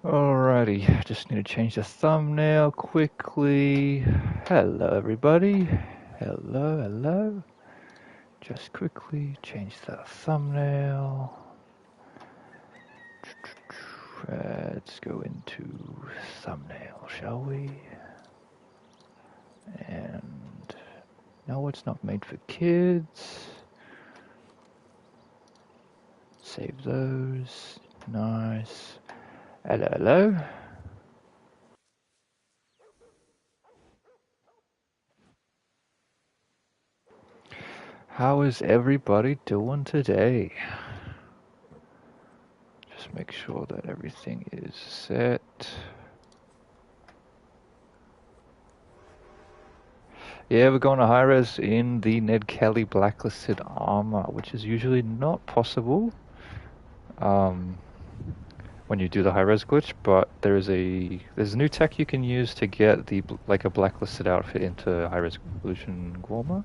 Alrighty, just need to change the thumbnail quickly. Hello, everybody. Hello, hello. Just quickly change the thumbnail. Let's go into thumbnail, shall we? And no, it's not made for kids. Save those. Nice. Hello, hello. How is everybody doing today? Just make sure that everything is set. Yeah, we're going to high res in the Ned Kelly blacklisted armor, which is usually not possible when you do the high res glitch. But there's a new tech you can use to get the like a blacklisted outfit into high resolution Guarma.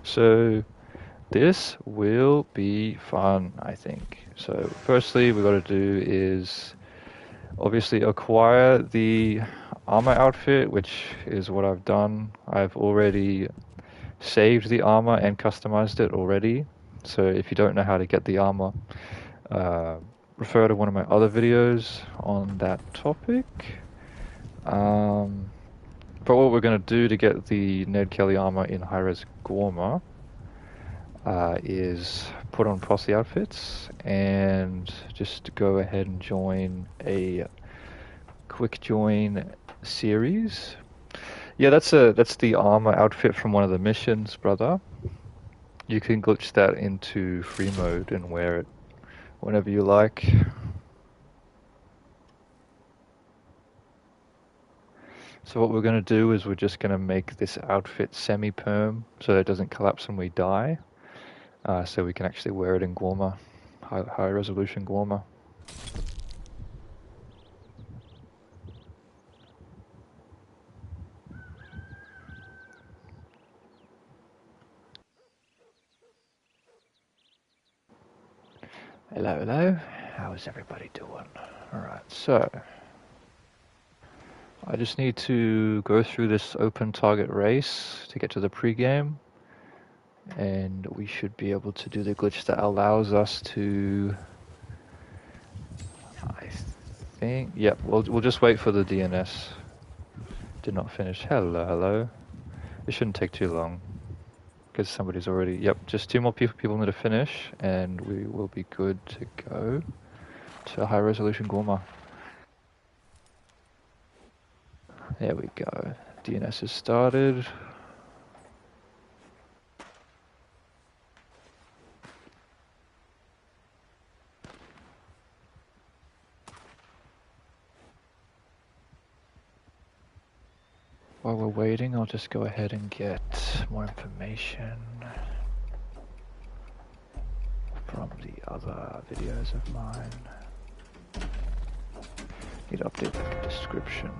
So this will be fun, I think. So firstly, we got to do is obviously acquire the armor outfit, which is what I've done. I've already saved the armor and customized it already. So if you don't know how to get the armor, refer to one of my other videos on that topic. But what we're going to do to get the Ned Kelly armor in high-res Guarma is put on posse outfits and just go ahead and join a quick join series. Yeah, that's the armor outfit from one of the missions, brother. You can glitch that into free mode and wear it whenever you like. So what we're going to do is we're just going to make this outfit semi-perm so that it doesn't collapse when we die. So we can actually wear it in Guarma, high resolution Guarma. Hello, hello. How is everybody doing? Alright, so I just need to go through this open target race to get to the pregame, and we should be able to do the glitch that allows us to, I think, yep, we'll just wait for the DNS. Did not finish. Hello, hello. It shouldn't take too long because somebody's already, yep, just two more people need to finish and we will be good to go to high resolution Guarma. There we go. DNS has started. While we're waiting, I'll just go ahead and get more information from the other videos of mine. Need to update the description.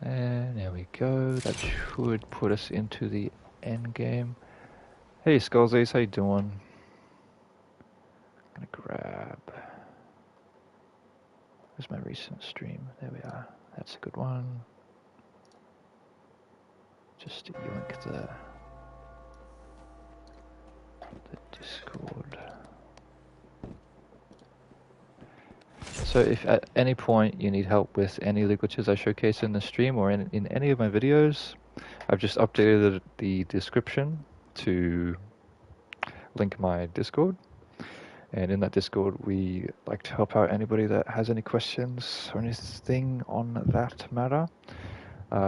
And there we go. That should put us into the end game. Hey Skullsace, how you doing? I'm gonna grab. Where's my recent stream? There we are. That's a good one. Just yoink the Discord. So if at any point you need help with any of the glitches I showcase in the stream or in any of my videos, I've just updated the description to link my Discord. And in that Discord, we like to help out anybody that has any questions or anything on that matter.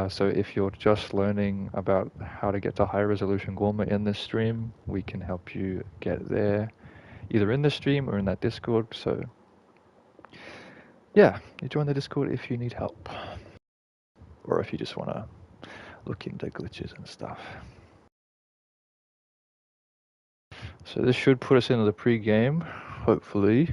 So if you're just learning about how to get to high resolution Guarma in this stream, we can help you get there, either in the stream or in that Discord. So yeah, you join the Discord if you need help, or if you just want to look into glitches and stuff. So this should put us into the pre-game, hopefully.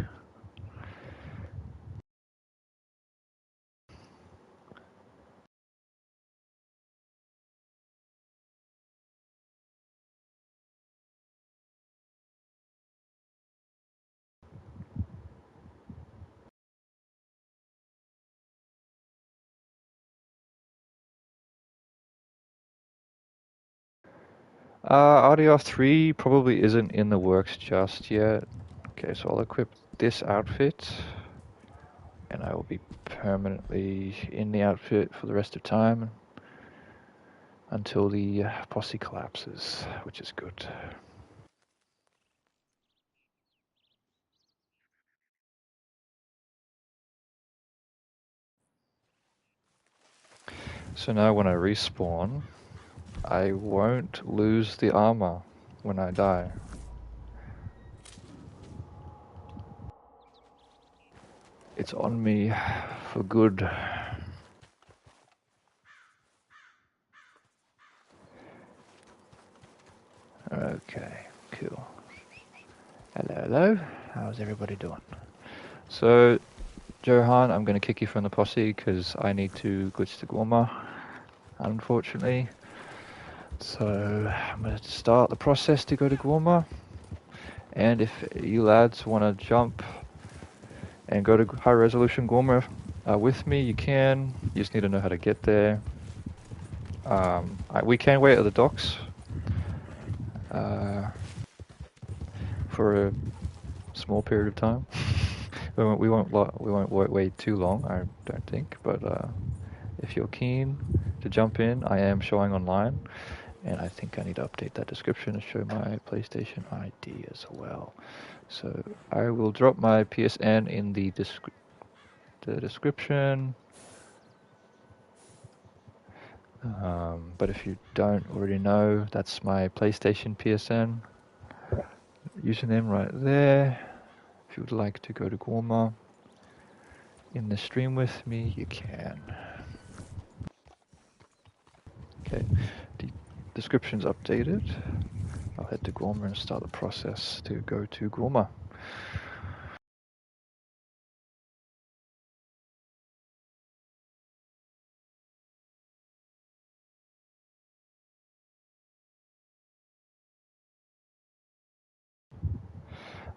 RDR3 probably isn't in the works just yet. Okay, so I'll equip this outfit, and I will be permanently in the outfit for the rest of time until the posse collapses, which is good. So now when I respawn, I won't lose the armor when I die. It's on me for good. Okay, cool. Hello, hello. How's everybody doing? So, Johan, I'm going to kick you from the posse because I need to glitch to Guarma, unfortunately. So, I'm going to start the process to go to Guarma. And if you lads want to jump and go to high resolution Guarma with me, you can. You just need to know how to get there. We can wait at the docks for a small period of time. we won't wait too long, I don't think. But if you're keen to jump in, I am showing online, and I think I need to update that description to show my PlayStation ID as well. So I will drop my PSN in the description. But if you don't already know, that's my PlayStation PSN username right there. If you would like to go to Guarma in the stream with me, you can. Okay, the description's updated. I'll head to Guarma and start the process to go to Guarma.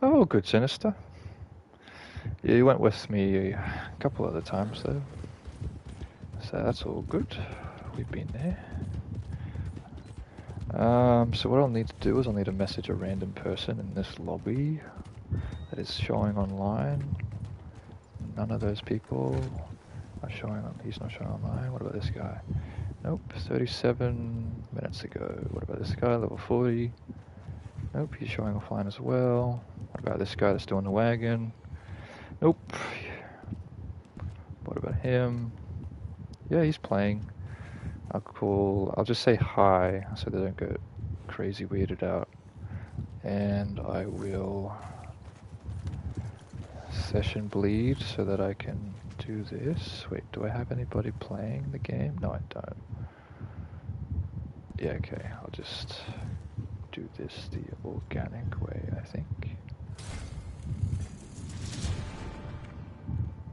Oh, good, Sinister. Yeah, you went with me a couple other times though, so that's all good. We've been there. So what I'll need to do is I'll need to message a random person in this lobby that is showing online. None of those people are showing on. He's not showing online. What about this guy? Nope. 37 minutes ago. What about this guy? Level 40. Nope. He's showing offline as well. What about this guy that's still in the wagon? Nope. What about him? Yeah, he's playing. I'll just say hi so they don't get crazy weirded out. And I will session bleed so that I can do this. Wait, do I have anybody playing the game? No, I don't. Yeah, okay, I'll just do this the organic way, I think.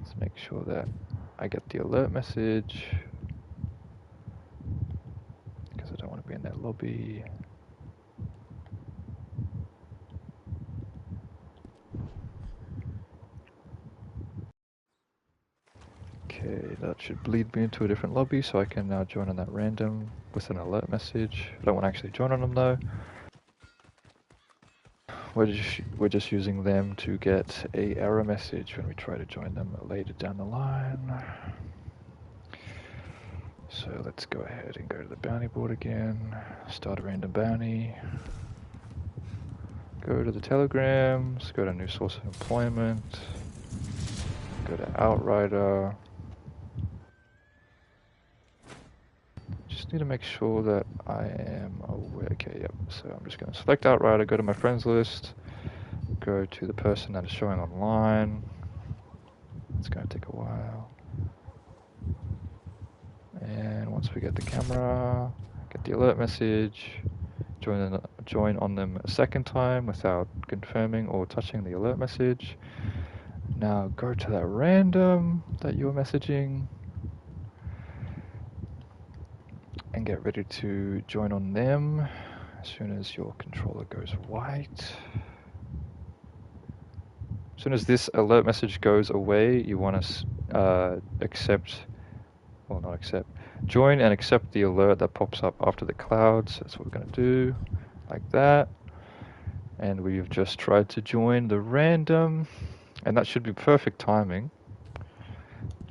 Let's make sure that I get the alert message, because I don't want to be in that lobby. Okay, that should bleed me into a different lobby, so I can now join on that random with an alert message. I don't want to actually join on them though. We're just using them to get a error message when we try to join them later down the line. So let's go ahead and go to the bounty board again, start a random bounty, go to the telegrams, go to new source of employment, go to Outrider. Just need to make sure that I am aware. Okay, yep. So I'm just going to select Outrider, go to my friends list, go to the person that is showing online. It's going to take a while. And once we get the camera, get the alert message, join on them a second time without confirming or touching the alert message. Now go to that random that you were messaging and get ready to join on them as soon as your controller goes white. As soon as this alert message goes away, you want to accept, well, not accept, Join and accept the alert that pops up after the clouds. That's what we're going to do, like that. And we've just tried to join the random, and that should be perfect timing.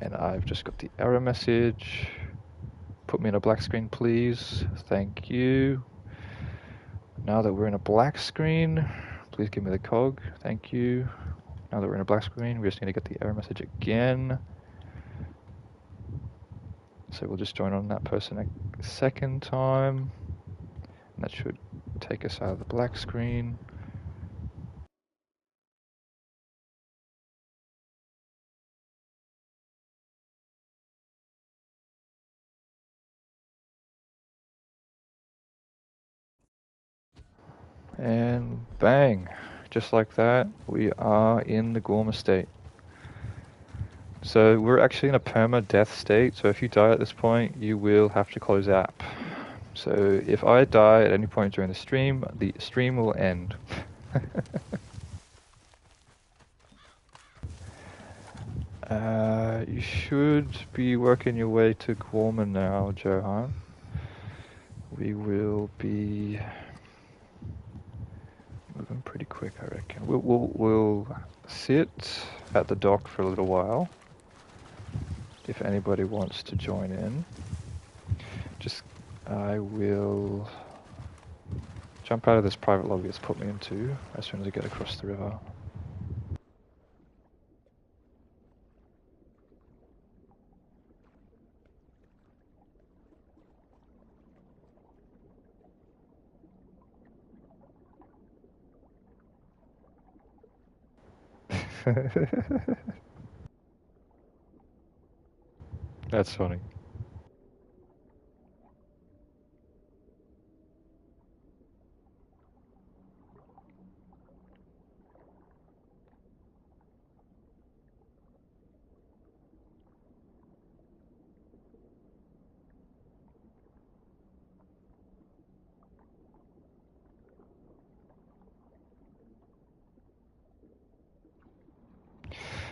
And I've just got the error message. Put me in a black screen, please. Thank you. Now that we're in a black screen, please give me the cog. Thank you. Now that we're in a black screen, we just need to get the error message again. So we'll just join on that person a second time. And that should take us out of the black screen. And bang, just like that, we are in the Guarma state. So we're actually in a perma-death state, so if you die at this point, you will have to close app. So if I die at any point during the stream will end. You should be working your way to Guarma now, Johan. We will be moving pretty quick, I reckon. We'll sit at the dock for a little while. If anybody wants to join in, I will jump out of this private lobby it's put me into as soon as I get across the river. That's funny.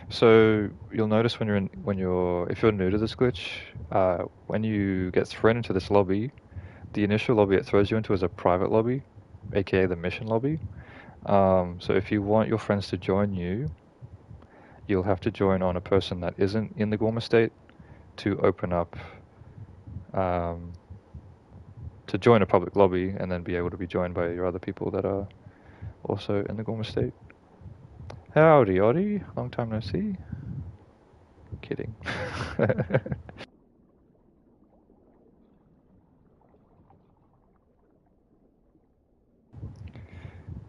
So you'll notice if you're new to this glitch, when you get thrown into this lobby, the initial lobby it throws you into is a private lobby, aka the mission lobby. So if you want your friends to join you, you'll have to join on a person that isn't in the Guarma state to open up, to join a public lobby and then be able to be joined by your other people that are also in the Guarma state. Howdy, Oddy. Long time no see. Kidding.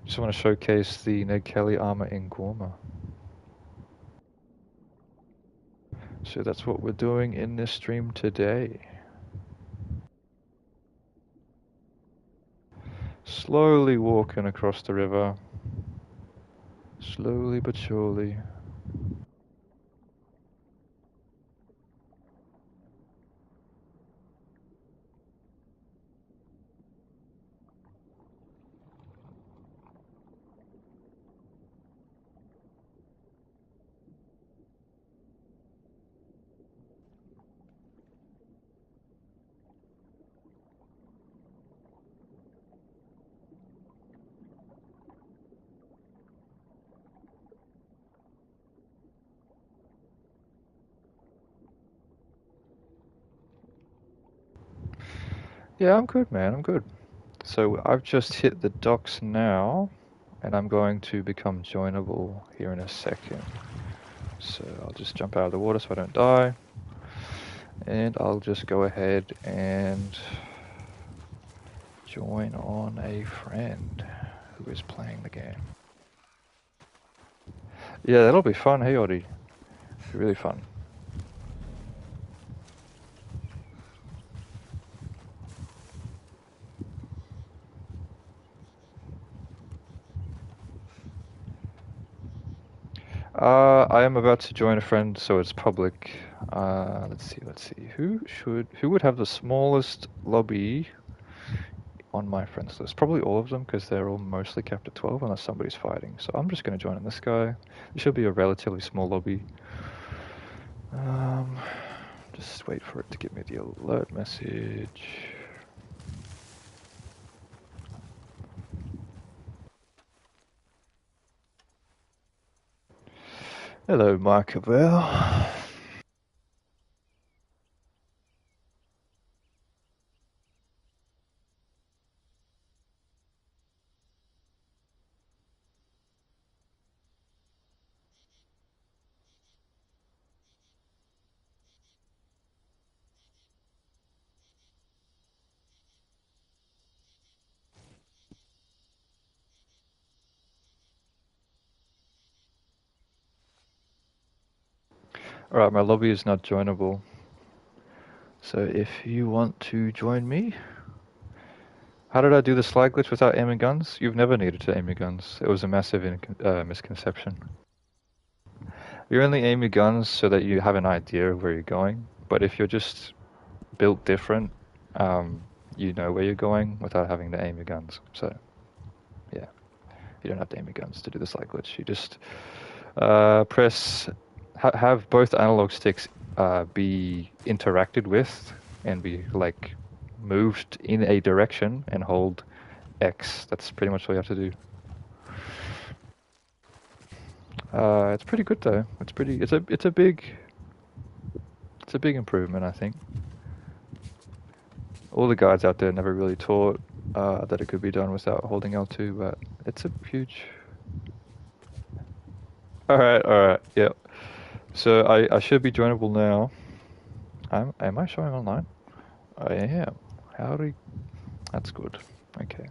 Just want to showcase the Ned Kelly armor in Guarma. So that's what we're doing in this stream today. Slowly walking across the river. Slowly but surely. Yeah, I'm good, man. I'm good. So I've just hit the docks now, and I'm going to become joinable here in a second. So I'll just jump out of the water so I don't die. And I'll just go ahead and join on a friend who is playing the game. Yeah, that'll be fun, hey Oddy. It'll be really fun. I am about to join a friend, so it's public. Let's see. Who would have the smallest lobby on my friends list? Probably all of them, because they're all mostly capped at 12, unless somebody's fighting. So I'm just going to join in this guy. It should be a relatively small lobby. Just wait for it to give me the alert message. Hello, Markabel. Alright, my lobby is not joinable. So if you want to join me... How did I do the slide glitch without aiming guns? You've never needed to aim your guns. It was a massive misconception. You only aim your guns so that you have an idea of where you're going. But if you're just built different, you know where you're going without having to aim your guns. So, yeah. You don't have to aim your guns to do the slide glitch. You just have both analog sticks be interacted with and be like moved in a direction and hold X. That's pretty much all you have to do. It's pretty good though. It's a big improvement, I think. All the guides out there never really taught that it could be done without holding L2, but it's a huge... Alright, yep. So I should be joinable now. Am I showing online? I am. Howdy. That's good. Okay.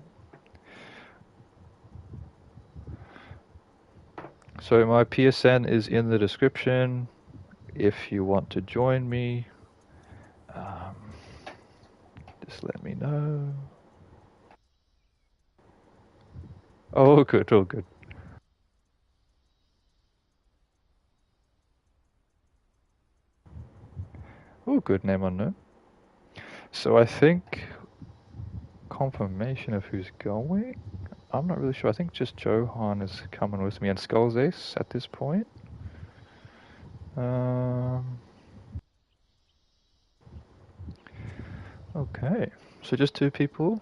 So my PSN is in the description if you want to join me. Just let me know. Oh, good, oh, good. Oh, good, name unknown. So I think confirmation of who's going. I'm not really sure. I think just Johan is coming with me and Skull's Ace at this point. Okay, so just two people.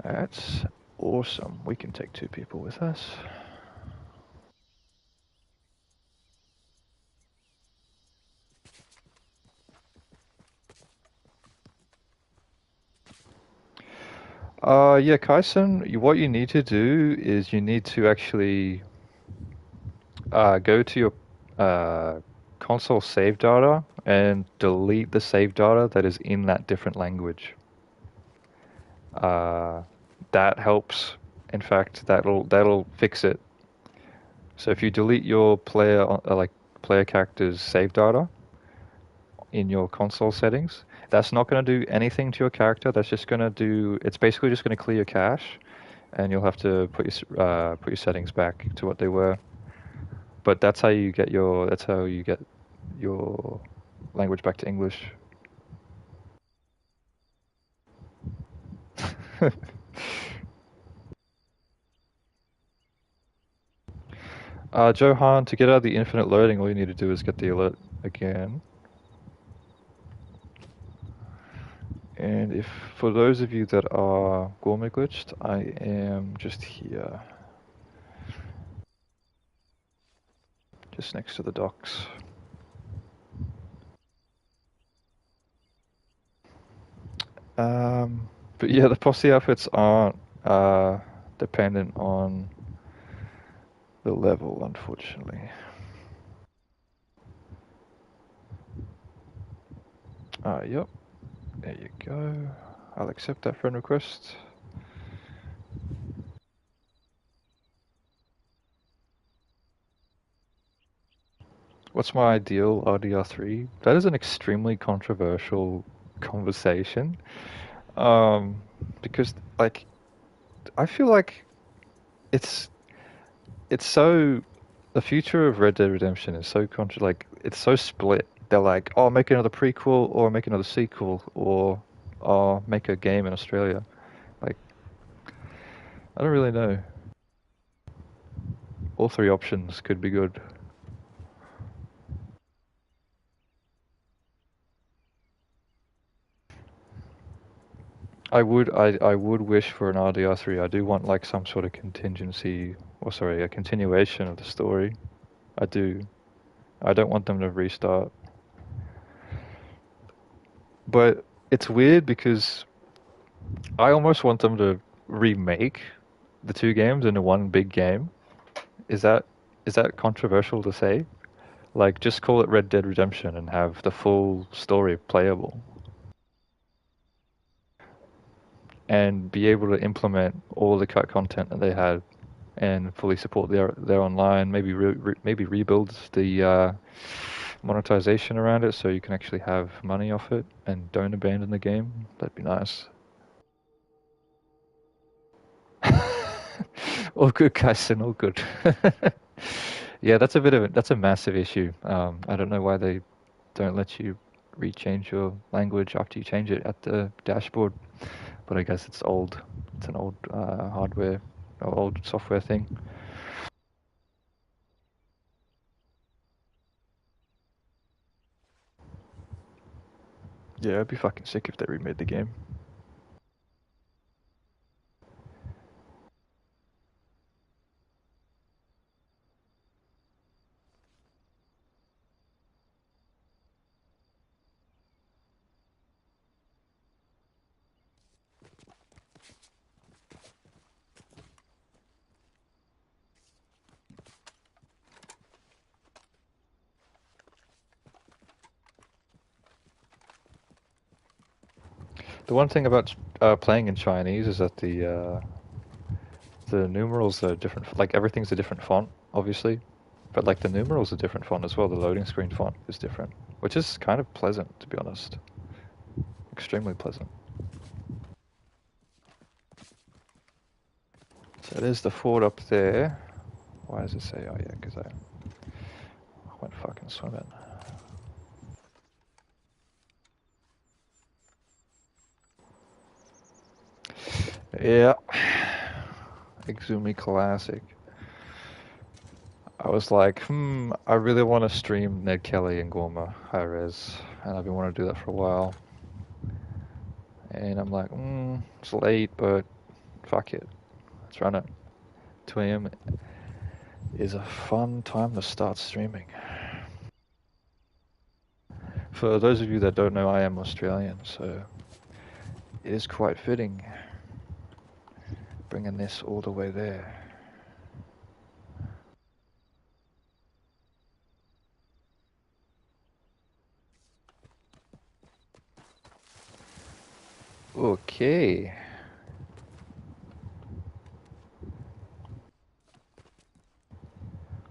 That's awesome. We can take two people with us. Yeah, Kaisen, what you need to do is you need to actually go to your console save data and delete the save data that is in that different language. That helps. In fact, that'll fix it. So if you delete your player character's save data in your console settings, that's not going to do anything to your character. That's just going to do. It's basically just going to clear your cache, and you'll have to put your settings back to what they were. But that's how you get your language back to English. Johan, to get out of the infinite loading, all you need to do is get the alert again. And if, for those of you that are Guarma glitched, I am just here. Just next to the docks. But yeah, the posse outfits aren't dependent on the level, unfortunately. Yep. There you go. I'll accept that friend request. What's my ideal RDR3? That is an extremely controversial conversation. Because like I feel like it's so the future of Red Dead Redemption is so it's so split. They're like, oh, make another prequel or make another sequel or make a game in Australia. Like, I don't really know. All three options could be good. I would wish for an RDR3. I do want like some sort of contingency, or sorry, a continuation of the story. I do. I don't want them to restart. But it's weird because I almost want them to remake the two games into one big game. Is that is that controversial to say? Like, just call it Red Dead Redemption and have the full story playable, and be able to implement all the cut content that they had, and fully support their online. Maybe maybe rebuild the monetization around it so you can actually have money off it and don't abandon the game. That'd be nice. All good, Kaisen, all good. Yeah, that's that's a massive issue. I don't know why they don't let you rechange your language after you change it at the dashboard, but I guess it's old. It's an old hardware or old software thing. Yeah, I'd be fucking sick if they remade the game. The one thing about playing in Chinese is that the numerals are different. Like everything's a different font, obviously, but like the numerals are different font as well. The loading screen font is different, which is kind of pleasant, to be honest. Extremely pleasant. So there's the fort up there. Why does it say? Oh yeah, because I went fucking swimming. Yeah, Exzumi Classic. I was like, I really want to stream Ned Kelly and Guarma high res, and I've been wanting to do that for a while. And I'm like, it's late, but fuck it, let's run it. 2 a.m. is a fun time to start streaming. For those of you that don't know, I am Australian, so it is quite fitting bringing this all the way there. Okay.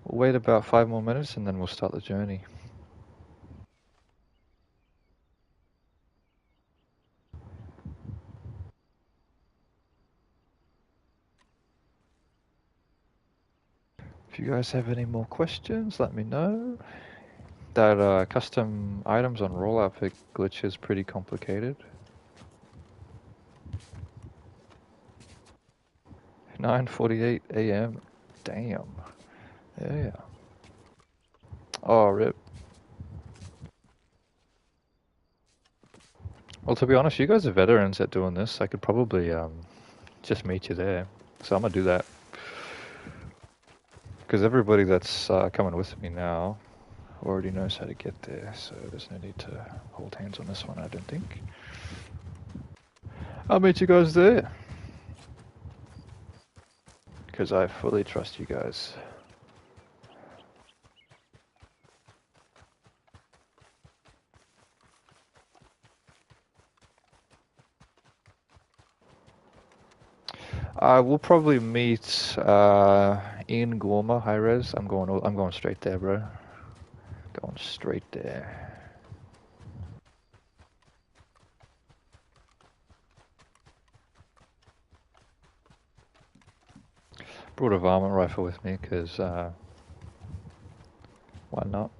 We'll wait about 5 more minutes and then we'll start the journey. If you guys have any more questions, let me know. That custom items on roll outfit glitch is pretty complicated. 9:48 a.m. Damn. Yeah. Oh, rip. Well, to be honest, you guys are veterans at doing this. I could probably just meet you there. So I'm gonna do that. Because everybody that's coming with me now already knows how to get there, so there's no need to hold hands on this one, I don't think. I'll meet you guys there. Because I fully trust you guys. We'll probably meet in Guarma, high res. I'm going straight there, bro. Going straight there. Brought a varmint rifle with me because why not?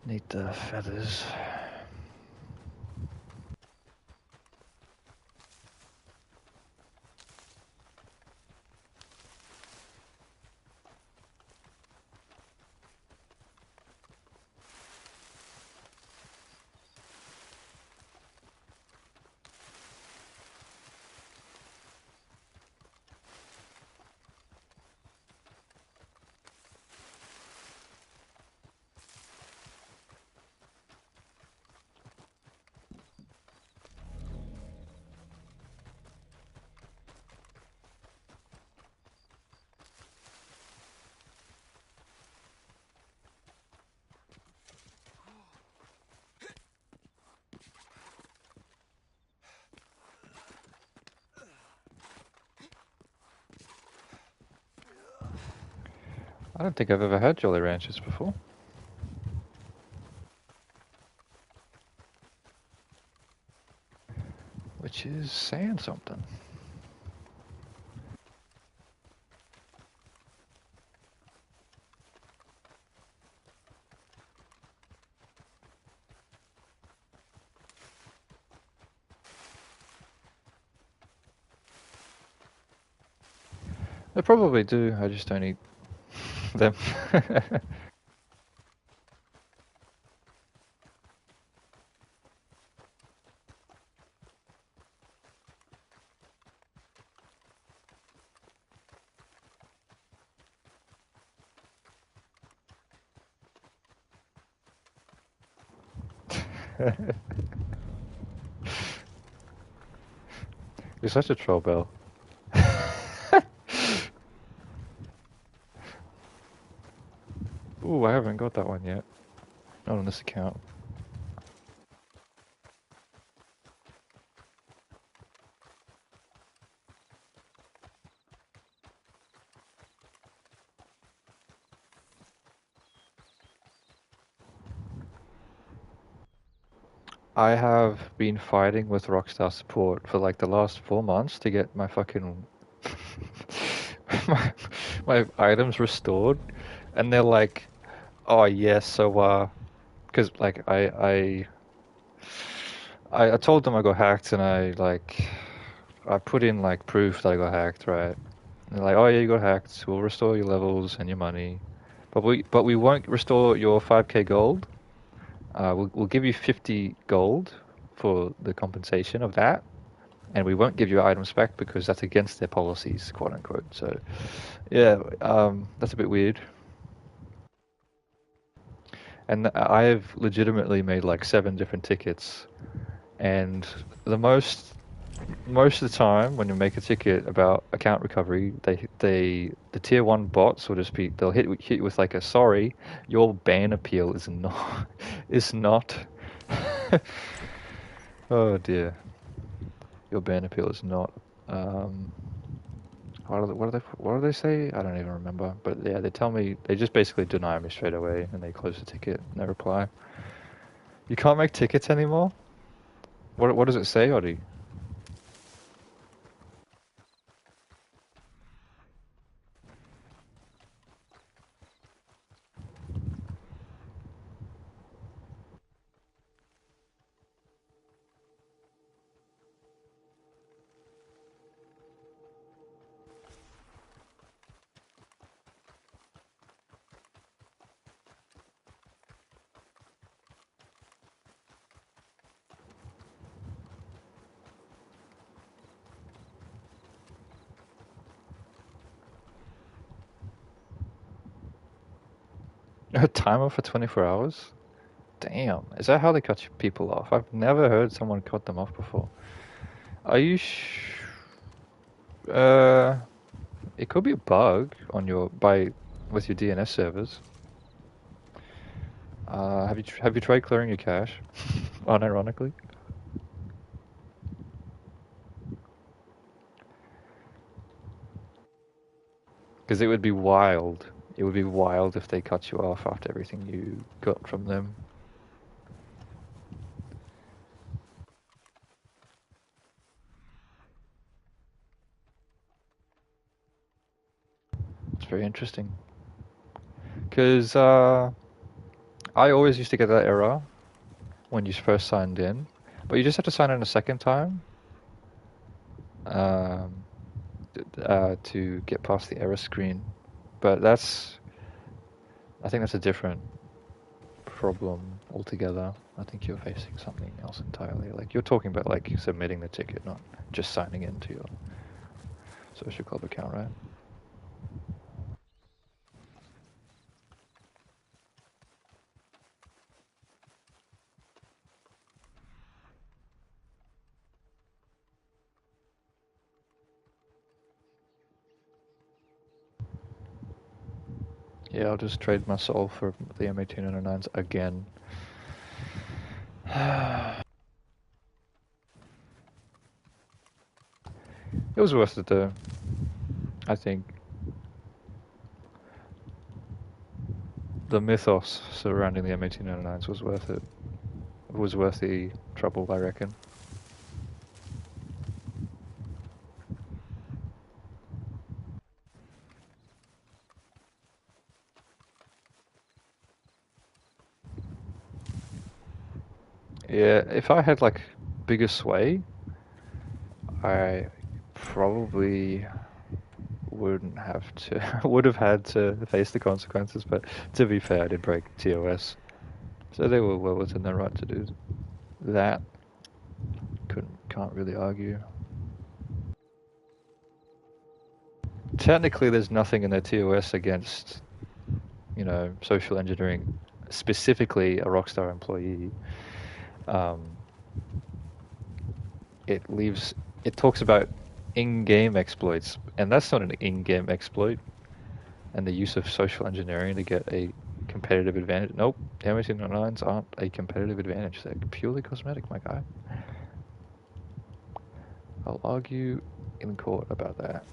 Need the feathers. I don't think I've ever had Jolly Ranchers before. Which is saying something. They probably do, I just don't eat them. You're such a troll, Bell. Ooh, I haven't got that one yet. Not on this account. I have been fighting with Rockstar support for like the last 4 months to get my fucking my, my items restored, and they're like, "Oh yes, so because like I told them I got hacked, and I put in like proof that I got hacked, right? And they're like, "Oh yeah, you got hacked. We'll restore your levels and your money, but we won't restore your 5k gold. We'll give you 50 gold for the compensation of that, and we won't give you items back because that's against their policies, quote unquote." So, yeah, that's a bit weird. And I've legitimately made like 7 different tickets, and the most of the time when you make a ticket about account recovery, the tier one bots will just be they'll hit you with like a sorry, your ban appeal is not is not. Oh dear. Your ban appeal is not. Um, what do they say? I don't even remember. But yeah, they tell me they just basically deny me straight away and they close the ticket. No reply. You can't make tickets anymore. What does it say, Oddy? A timer for 24 hours? Damn. Is that how they cut people off? I've never heard someone cut them off before. Are you uh, it could be a bug on your by with your DNS servers. Have you tried clearing your cache? Unironically, because it would be wild. It would be wild if they cut you off after everything you got from them. It's very interesting. Because I always used to get that error when you first signed in, but you just have to sign in a second time um, to get past the error screen. But I think that's a different problem altogether. I think you're facing something else entirely. Like you're talking about like submitting the ticket, not just signing into your social club account, right? Yeah, I'll just trade my soul for the M1809s again. It was worth it though, I think. the mythos surrounding the M1899s was worth it. It was worth the trouble, I reckon. Yeah, if I had like bigger sway, I probably wouldn't have to, would have had to face the consequences, but to be fair, I did break TOS. So they were well within their right to do that. Can't really argue. Technically, there's nothing in their TOS against, social engineering, specifically a Rockstar employee. Um, it talks about in-game exploits, and that's not an in-game exploit. And the use of social engineering to get a competitive advantage. Nope, the M1809s aren't a competitive advantage. They're purely cosmetic, my guy. I'll argue in court about that.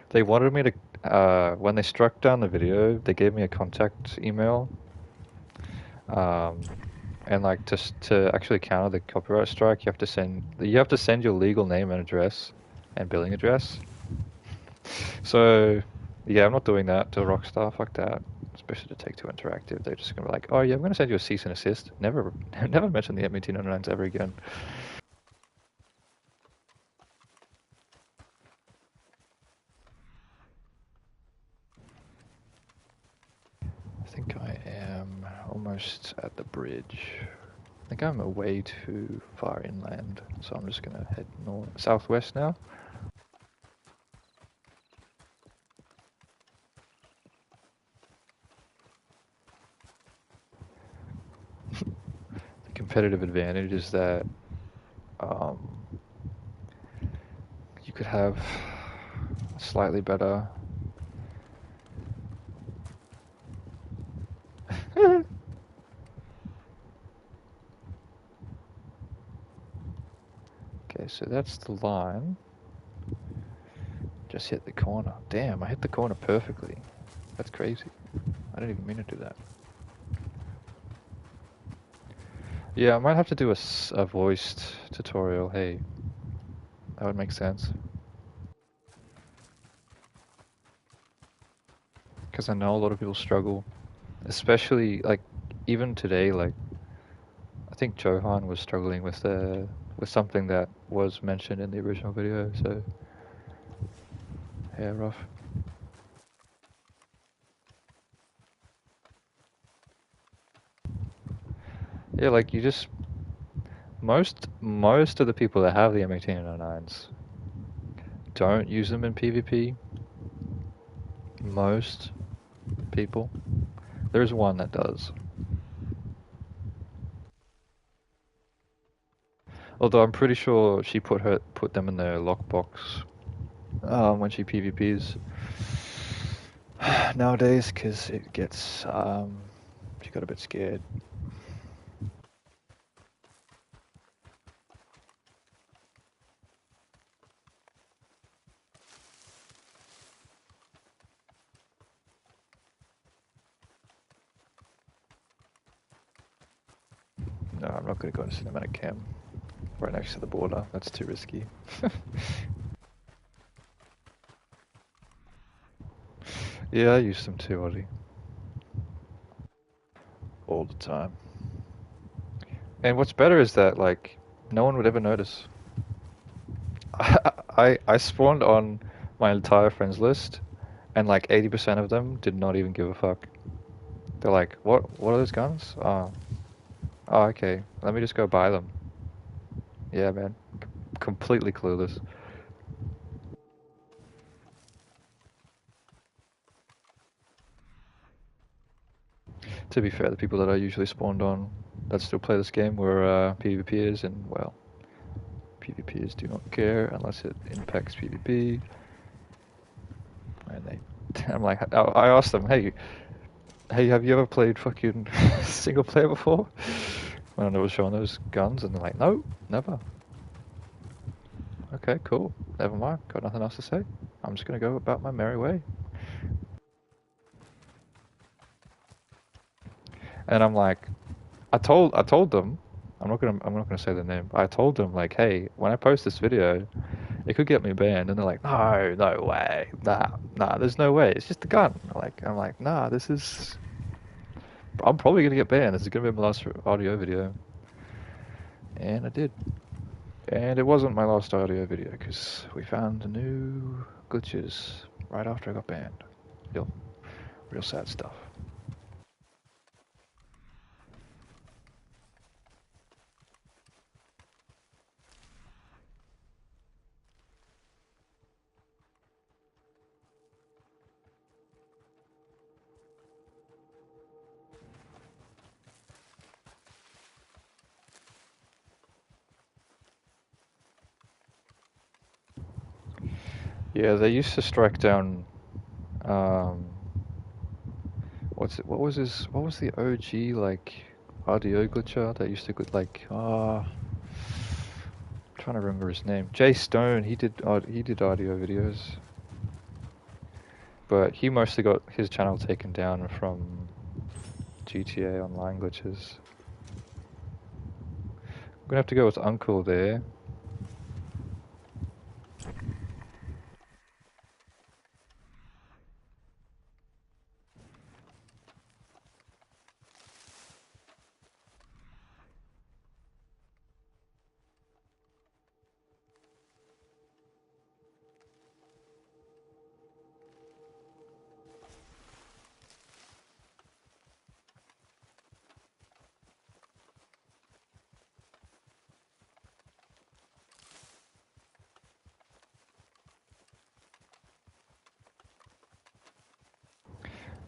They wanted me to, when they struck down the video, they gave me a contact email. And like to actually counter the copyright strike, you have to send your legal name and address and billing address. So, yeah, I'm not doing that to Rockstar. Fuck that. Especially to Take-Two Interactive. They're just gonna be like, oh yeah, I'm gonna send you a cease and assist. Never, never mention the M1809s ever again. I think I am almost at the bridge. I think I'm way too far inland, so I'm just gonna head southwest now. The competitive advantage is that you could have slightly better. Okay, so that's the line. Just hit the corner. Damn, I hit the corner perfectly. That's crazy. I didn't even mean to do that. Yeah, I might have to do a voiced tutorial. Hey, that would make sense. Because I know a lot of people struggle, especially like even today. Like I think Johan was struggling with something that was mentioned in the original video. So yeah, rough. Yeah, like you just most of the people that have the M1809s don't use them in PvP. Most people. There's one that does. Although I'm pretty sure she put them in the lockbox when she PvPs nowadays because it gets she got a bit scared. No, I'm not going to go into cinematic cam right next to the border. That's too risky. Yeah, I use them too, Ollie. All the time. And what's better is that, like, no one would ever notice. I spawned on my entire friends list, and like 80% of them did not even give a fuck. They're like, what are those guns? Oh, okay. Let me just go buy them. Yeah, man. Completely clueless. To be fair, the people that I usually spawned on that still play this game were PvPers, and well, PvPers do not care unless it impacts PvP. And I'm like, I asked them, hey, have you ever played fucking single player before? When I was showing those guns, and they're like, no, never. okay, cool. Never mind. Got nothing else to say. I'm just gonna go about my merry way. And I'm like, I told them, I'm not gonna say the name. I told them like, hey, when I post this video, it could get me banned. And they're like, no, no way, nah, there's no way. It's just a gun. I'm like, nah, I'm probably gonna get banned. This is gonna be my last audio video. And I did. And it wasn't my last audio video because we found new glitches right after I got banned. Real sad stuff. Yeah, they used to strike down. Um, What was his? What was the OG like audio glitcher that used to like? Trying to remember his name. Jay Stone. He did audio videos, but he mostly got his channel taken down from GTA Online glitches. I'm gonna have to go with Uncle there.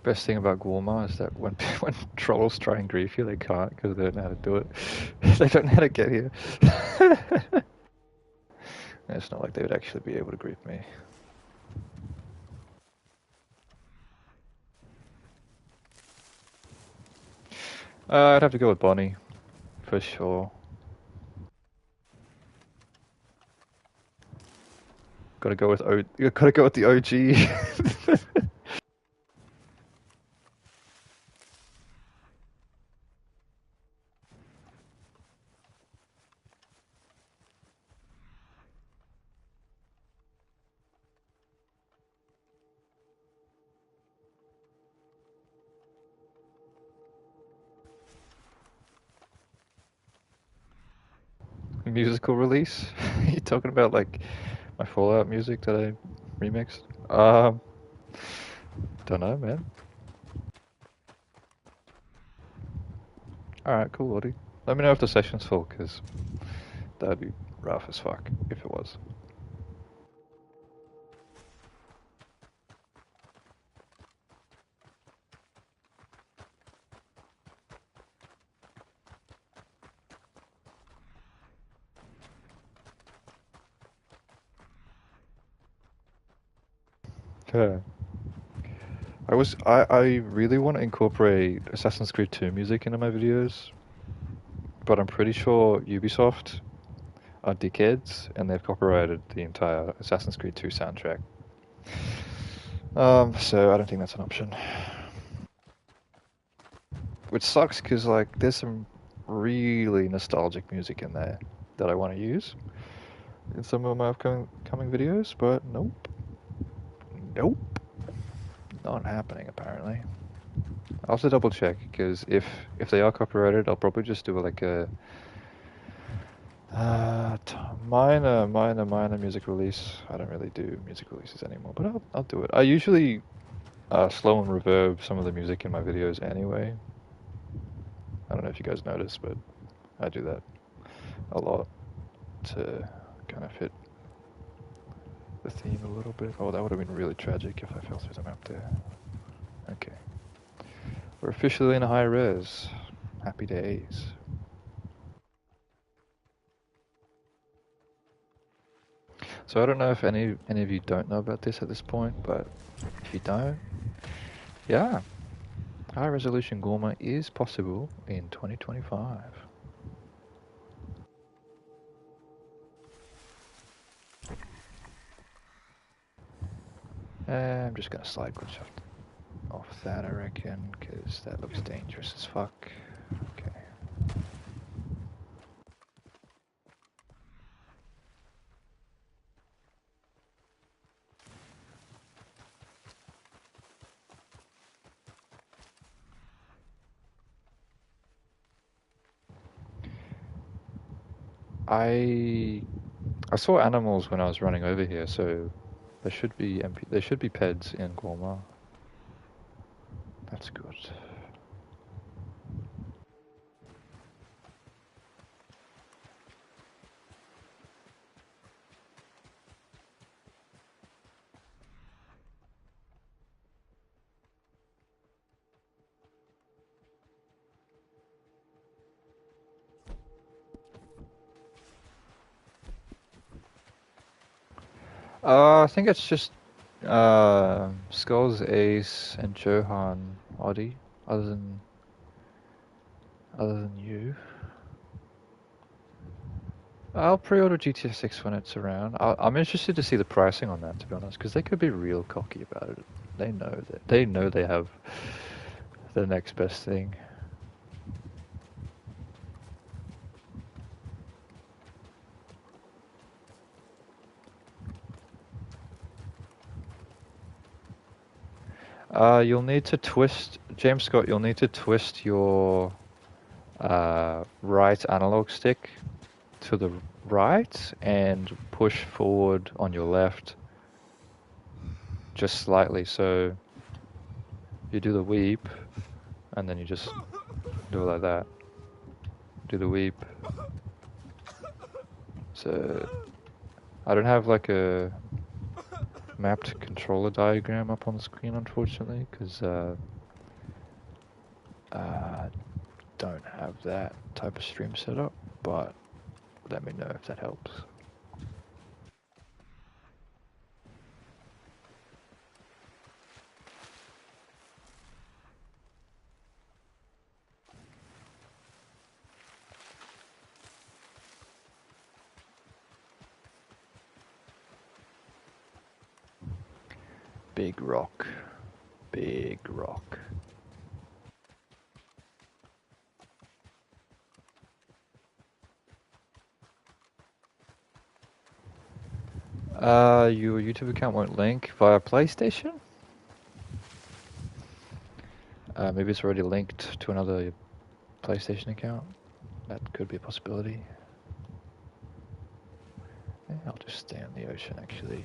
Best thing about Guarma is that when when trolls try and grief you, they can't because they don't know how to do it. They don't know how to get here. It's not like they would actually be able to grief me. I'd have to go with Bonnie, for sure. Gotta go with Gotta go with the OG. Musical release? You talking about like my Fallout music that I remixed? Don't know, man. All right, cool, Lottie. Let me know if the session's full, because that'd be rough as fuck if it was. Okay. I really want to incorporate Assassin's Creed 2 music into my videos, but I'm pretty sure Ubisoft are dickheads and they've copyrighted the entire Assassin's Creed 2 soundtrack. So I don't think that's an option. Which sucks because like there's some really nostalgic music in there that I want to use in some of my upcoming videos, but nope, nope, not happening apparently. I'll have to double check because if they are copyrighted, I'll probably just do like a minor music release. I don't really do music releases anymore, but I'll do it. I usually slow and reverb some of the music in my videos anyway. I don't know if you guys notice, but I do that a lot to kind of fit the theme a little bit. Oh, that would have been really tragic if I fell through the map there. Okay. We're officially in high res. Happy days. So I don't know if any of you don't know about this at this point, but if you don't, yeah, high resolution Guarma is possible in 2025. I'm just gonna slide glitch off that, I reckon, because that looks dangerous as fuck. Okay. I saw animals when I was running over here, so there should be there should be peds in Guarma. That's good. I think it's just Skulls, Ace, and Johan, Oddie. Other than you. I'll pre-order GTA 6 when it's around. I'm interested to see the pricing on that, to be honest, because they could be real cocky about it. They know they have the next best thing. You'll need to twist, James Scott. You'll need to twist your right analog stick to the right and push forward on your left just slightly. So you do the weep, and then you just do it like that. Do the weep. So I don't have like a mapped controller diagram up on the screen, unfortunately, because don't have that type of stream setup, but let me know if that helps. Big rock. Big rock. Your YouTube account won't link via PlayStation? Maybe it's already linked to another PlayStation account. That could be a possibility. Yeah, I'll just stay on the ocean, actually.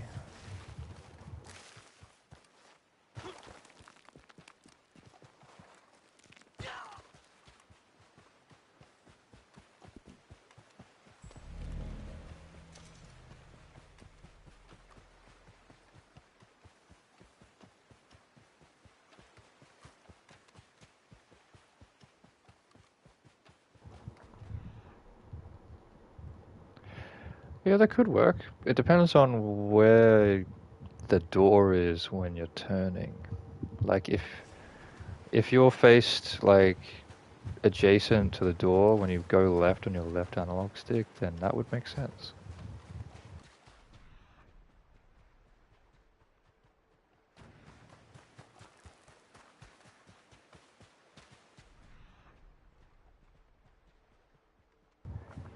Yeah, that could work. It depends on where the door is when you're turning. Like if you're faced like adjacent to the door when you go left on your left analog stick, then that would make sense.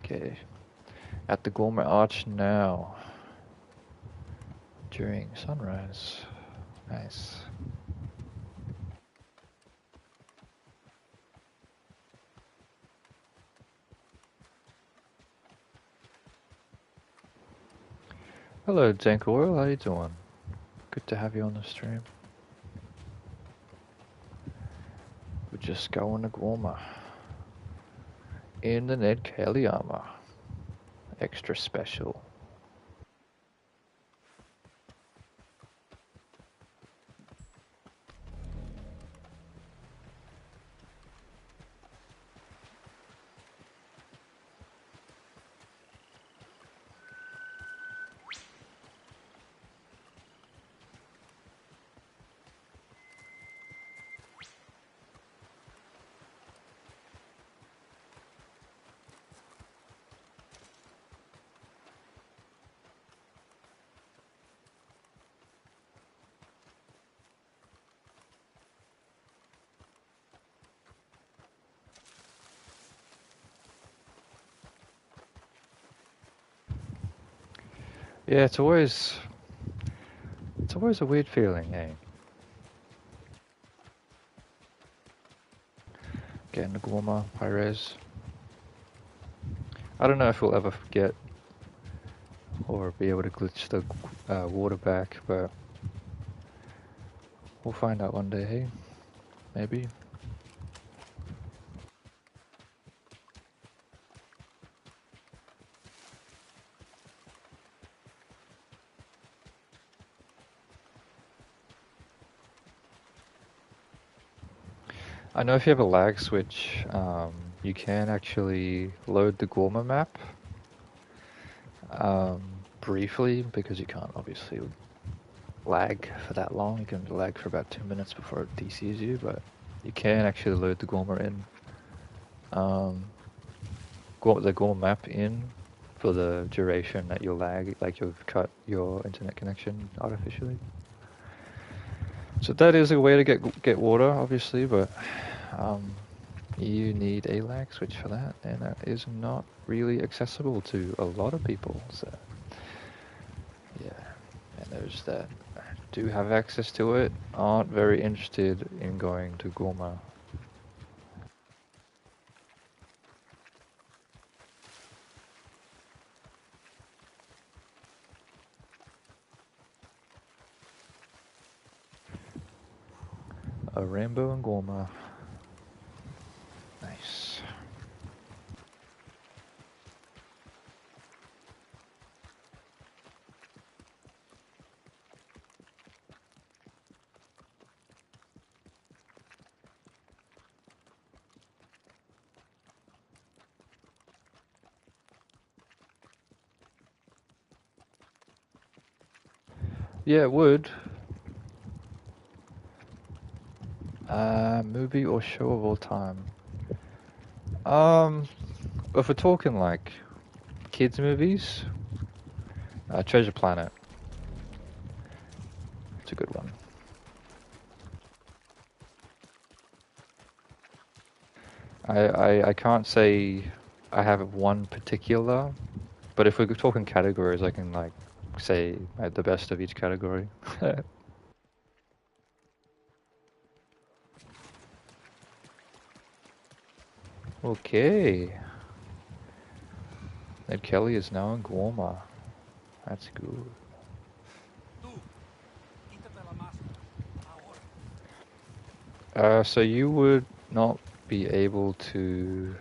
Okay. At the Guarma Arch now. During sunrise. Nice. Hello, Dank Oil. How you doing? Good to have you on the stream. We're just going to Guarma. In the Ned Kelly armor. Extra special. Yeah, it's always a weird feeling, eh? Getting the Guarma, high res. I don't know if we'll ever get or be able to glitch the water back, but we'll find out one day, hey? Maybe. I know if you have a lag switch, you can actually load the Guarma map briefly, because you can't obviously lag for that long. You can lag for about 2 minutes before it DCs you, but you can actually load the Guarma in. The Guarma map in for the duration that you'll lag, like you've cut your internet connection artificially. So that is a way to get water, obviously, but you need a lag switch for that, and that is not really accessible to a lot of people. So yeah, and those that do have access to it aren't very interested in going to Guarma. A rainbow in Guarma. Nice. Yeah, it would. Movie or show of all time? If we're talking like kids movies, Treasure Planet. It's a good one. I can't say I have one particular, but if we're talking categories, I can like say the best of each category. Okay. Ned Kelly is now in Guarma. That's good. So you would not be able to...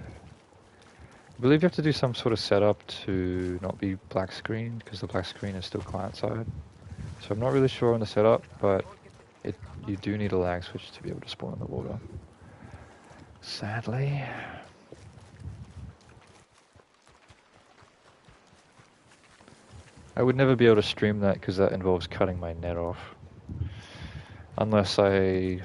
I believe you have to do some sort of setup to not be black screened, because the black screen is still client side. So I'm not really sure on the setup, but you do need a lag switch to be able to spawn in the water. Sadly. I would never be able to stream that because that involves cutting my net off. Unless I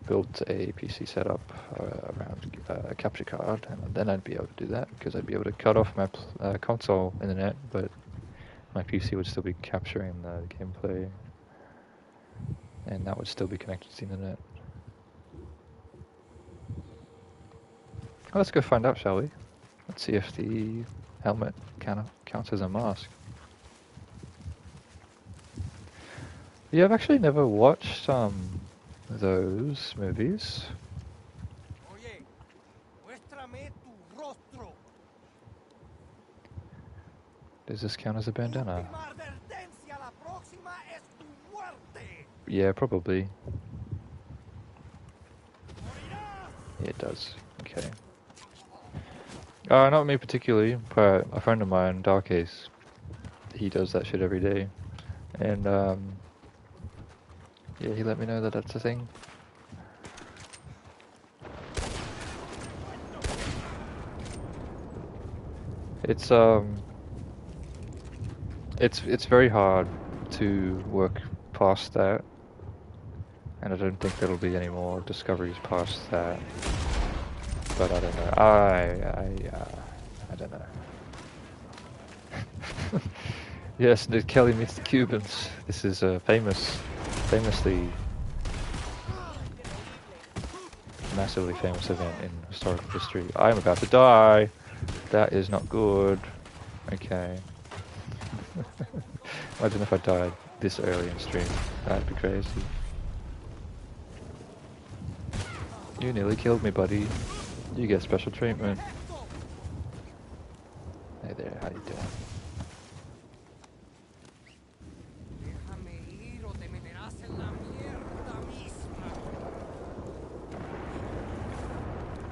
built a PC setup around a capture card, and then I'd be able to do that because I'd be able to cut off my console in the net, but my PC would still be capturing the gameplay, and that would still be connected to the internet. Well, let's go find out, shall we? Let's see if the helmet counts as a mask. Yeah, I've actually never watched those movies. Does this count as a bandana? Yeah, probably. Yeah, it does. Okay. Not me particularly, but a friend of mine, Dark Ace, he does that shit every day. And, yeah, he let me know that that's a thing. It's very hard to work past that, and I don't think there'll be any more discoveries past that. But I don't know. I don't know. Yes, Ned Kelly meets the Cubans. This is a famously, massively famous event in historical history. I am about to die. That is not good. Okay. Imagine if I died this early in stream. That'd be crazy. You nearly killed me, buddy. You get special treatment. Hey there, how you doing?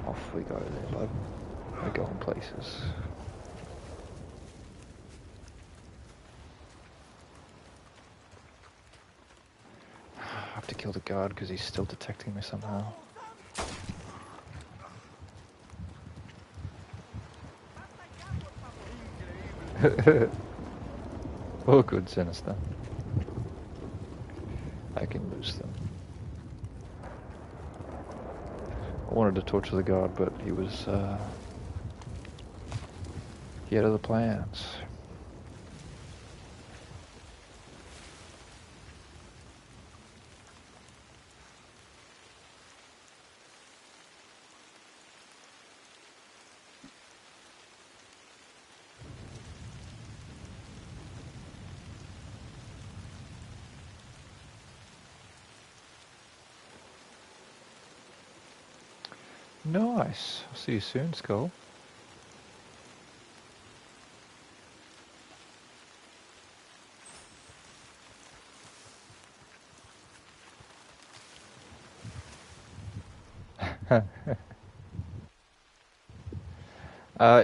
Off we go then, bud. We're going places. I have to kill the guard because he's still detecting me somehow. Oh, good, Sinister. I can lose them. I wanted to torture the guard, but he was, he had other plans. Nice. I'll see you soon, Skull.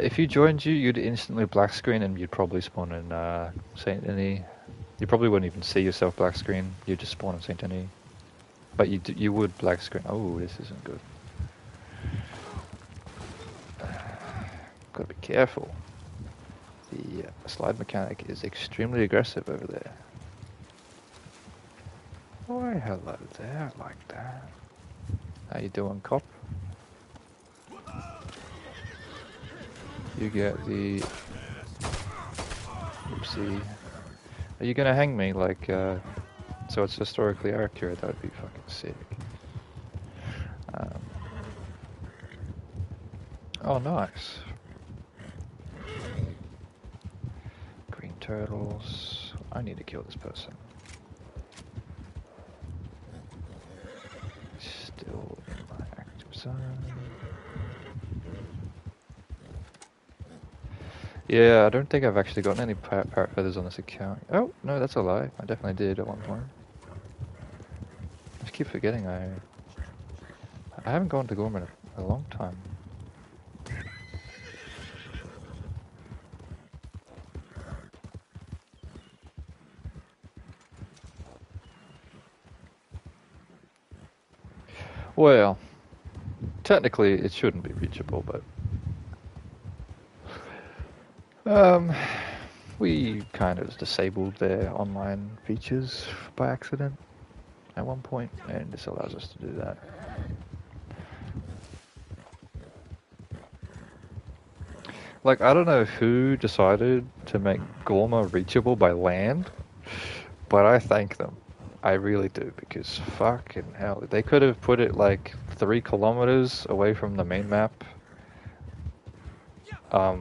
If you joined you'd instantly black screen and you'd probably spawn in Saint Denis. You probably wouldn't even see yourself black screen. You'd just spawn in Saint Denis. But you would black screen. Oh, this isn't good. Gotta be careful. The slide mechanic is extremely aggressive over there. Why, hello there, like that. How you doing, cop? You get the... Oopsie. Are you gonna hang me, like, so it's historically accurate? That would be fucking sick. Oh, nice. Green turtles. I need to kill this person. Still in my active zone. Yeah, I don't think I've actually gotten any parrot feathers on this account. Oh, no, that's a lie. I definitely did at one point. I just keep forgetting I haven't gone to Guarma in a long time. Well, technically it shouldn't be reachable, but we kind of disabled their online features by accident at one point, and this allows us to do that. Like, I don't know who decided to make Guarma reachable by land, but I thank them. I really do, because fucking hell, they could have put it like 3 kilometers away from the main map,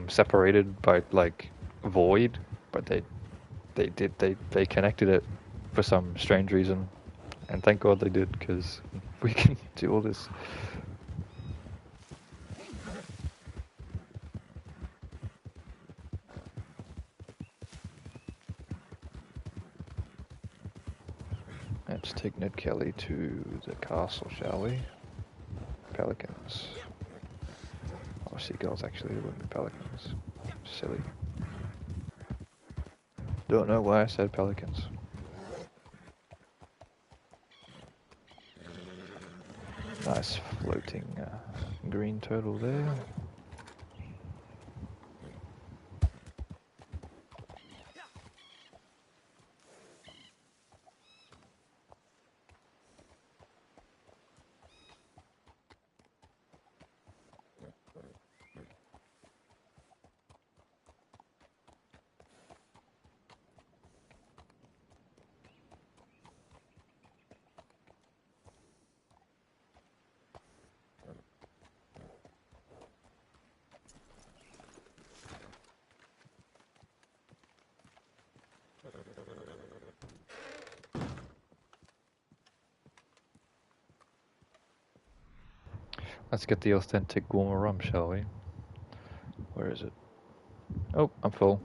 separated by like void, but they connected it for some strange reason, and thank God they did, because we can do all this. Let's take Ned Kelly to the castle, shall we? Pelicans. Oh, seagulls, actually, it wouldn't be pelicans. Silly. Don't know why I said pelicans. Nice floating green turtle there. Let's get the authentic Guarma rum, shall we? Where is it? Oh, I'm full.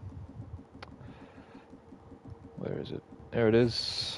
Where is it? There it is.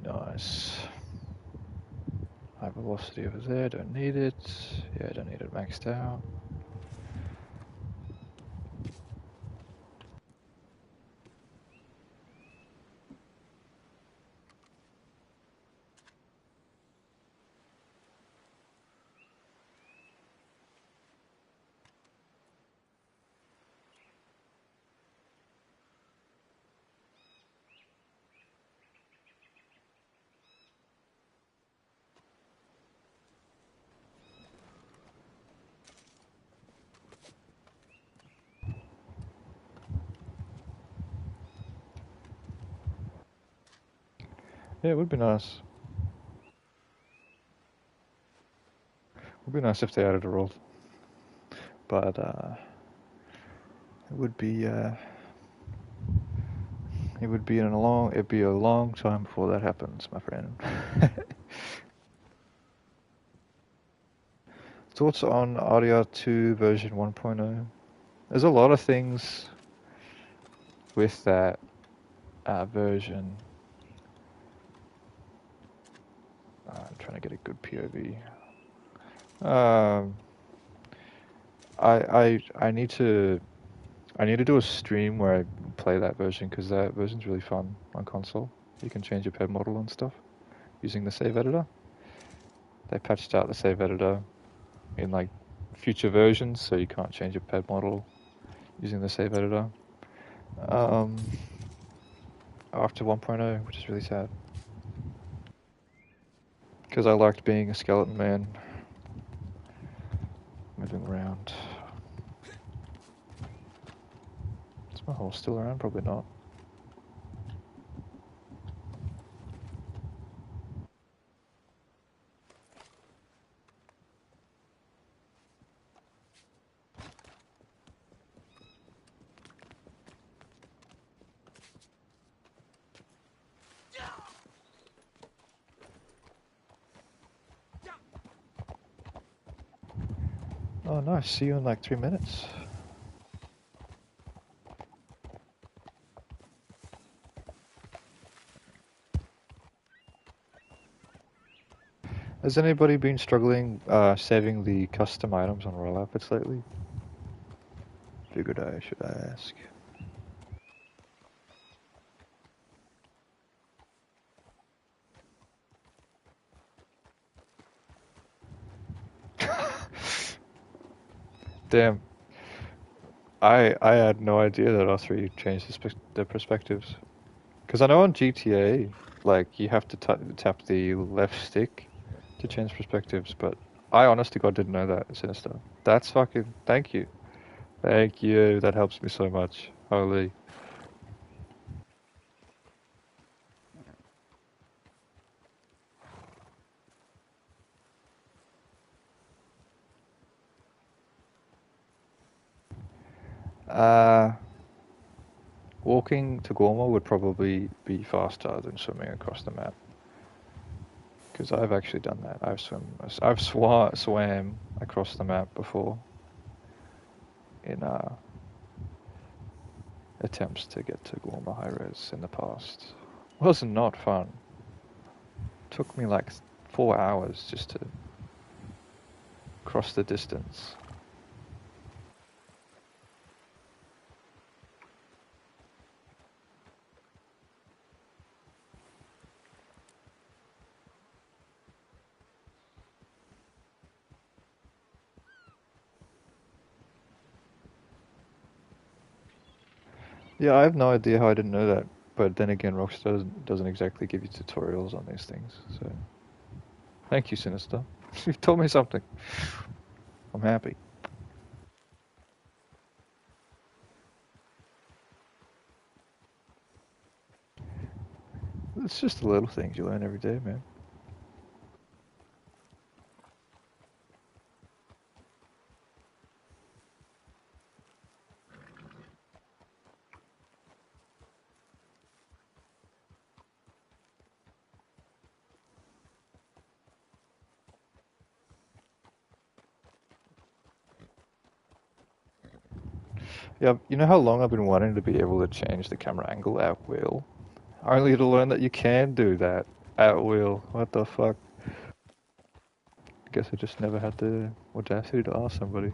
Nice. High velocity over there, don't need it. Yeah, don't need it maxed out. Yeah, it would be nice. Would be nice if they added a rule, but it would be it'd be a long time before that happens, my friend. Thoughts on RDR2 version 1.0? There's a lot of things with that version. I'm trying to get a good POV. Um, I need to do a stream where I play that version because that version's really fun on console. You can change your pet model and stuff using the save editor. They patched out the save editor in like future versions, so you can't change your pet model using the save editor after 1.0, which is really sad because I liked being a skeleton man moving around. Is my horse still around? Probably not. Oh, nice. See you in like 3 minutes. Has anybody been struggling saving the custom items on roll outfits lately? Figured I should ask. Damn. I had no idea that R3 changed the perspectives. Because I know on GTA, like, you have to tap the left stick to change perspectives, but I honest to God didn't know that, Sinister. That's fucking... Thank you. Thank you. That helps me so much. Holy. Uh... Walking to Guarma would probably be faster than swimming across the map. Because I've actually done that. I've swam across the map before in attempts to get to Guarma High Res in the past. Was not fun. Took me like 4 hours just to cross the distance. Yeah, I have no idea how I didn't know that, But then again, Rockstar doesn't exactly give you tutorials on these things. So, thank you, Sinister. You've told me something. I'm happy. It's just the little things you learn every day, man. Yeah, you know how long I've been wanting to be able to change the camera angle at will? Only to learn that you can do that at will. What the fuck? I guess I just never had the audacity to ask somebody.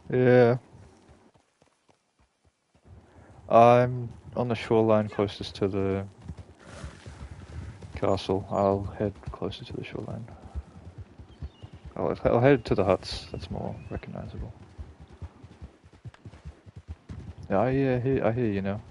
Yeah, I'm on the shoreline closest to the castle. I'll head closer to the shoreline. I'll head to the huts. That's more recognizable. Yeah, I hear you now.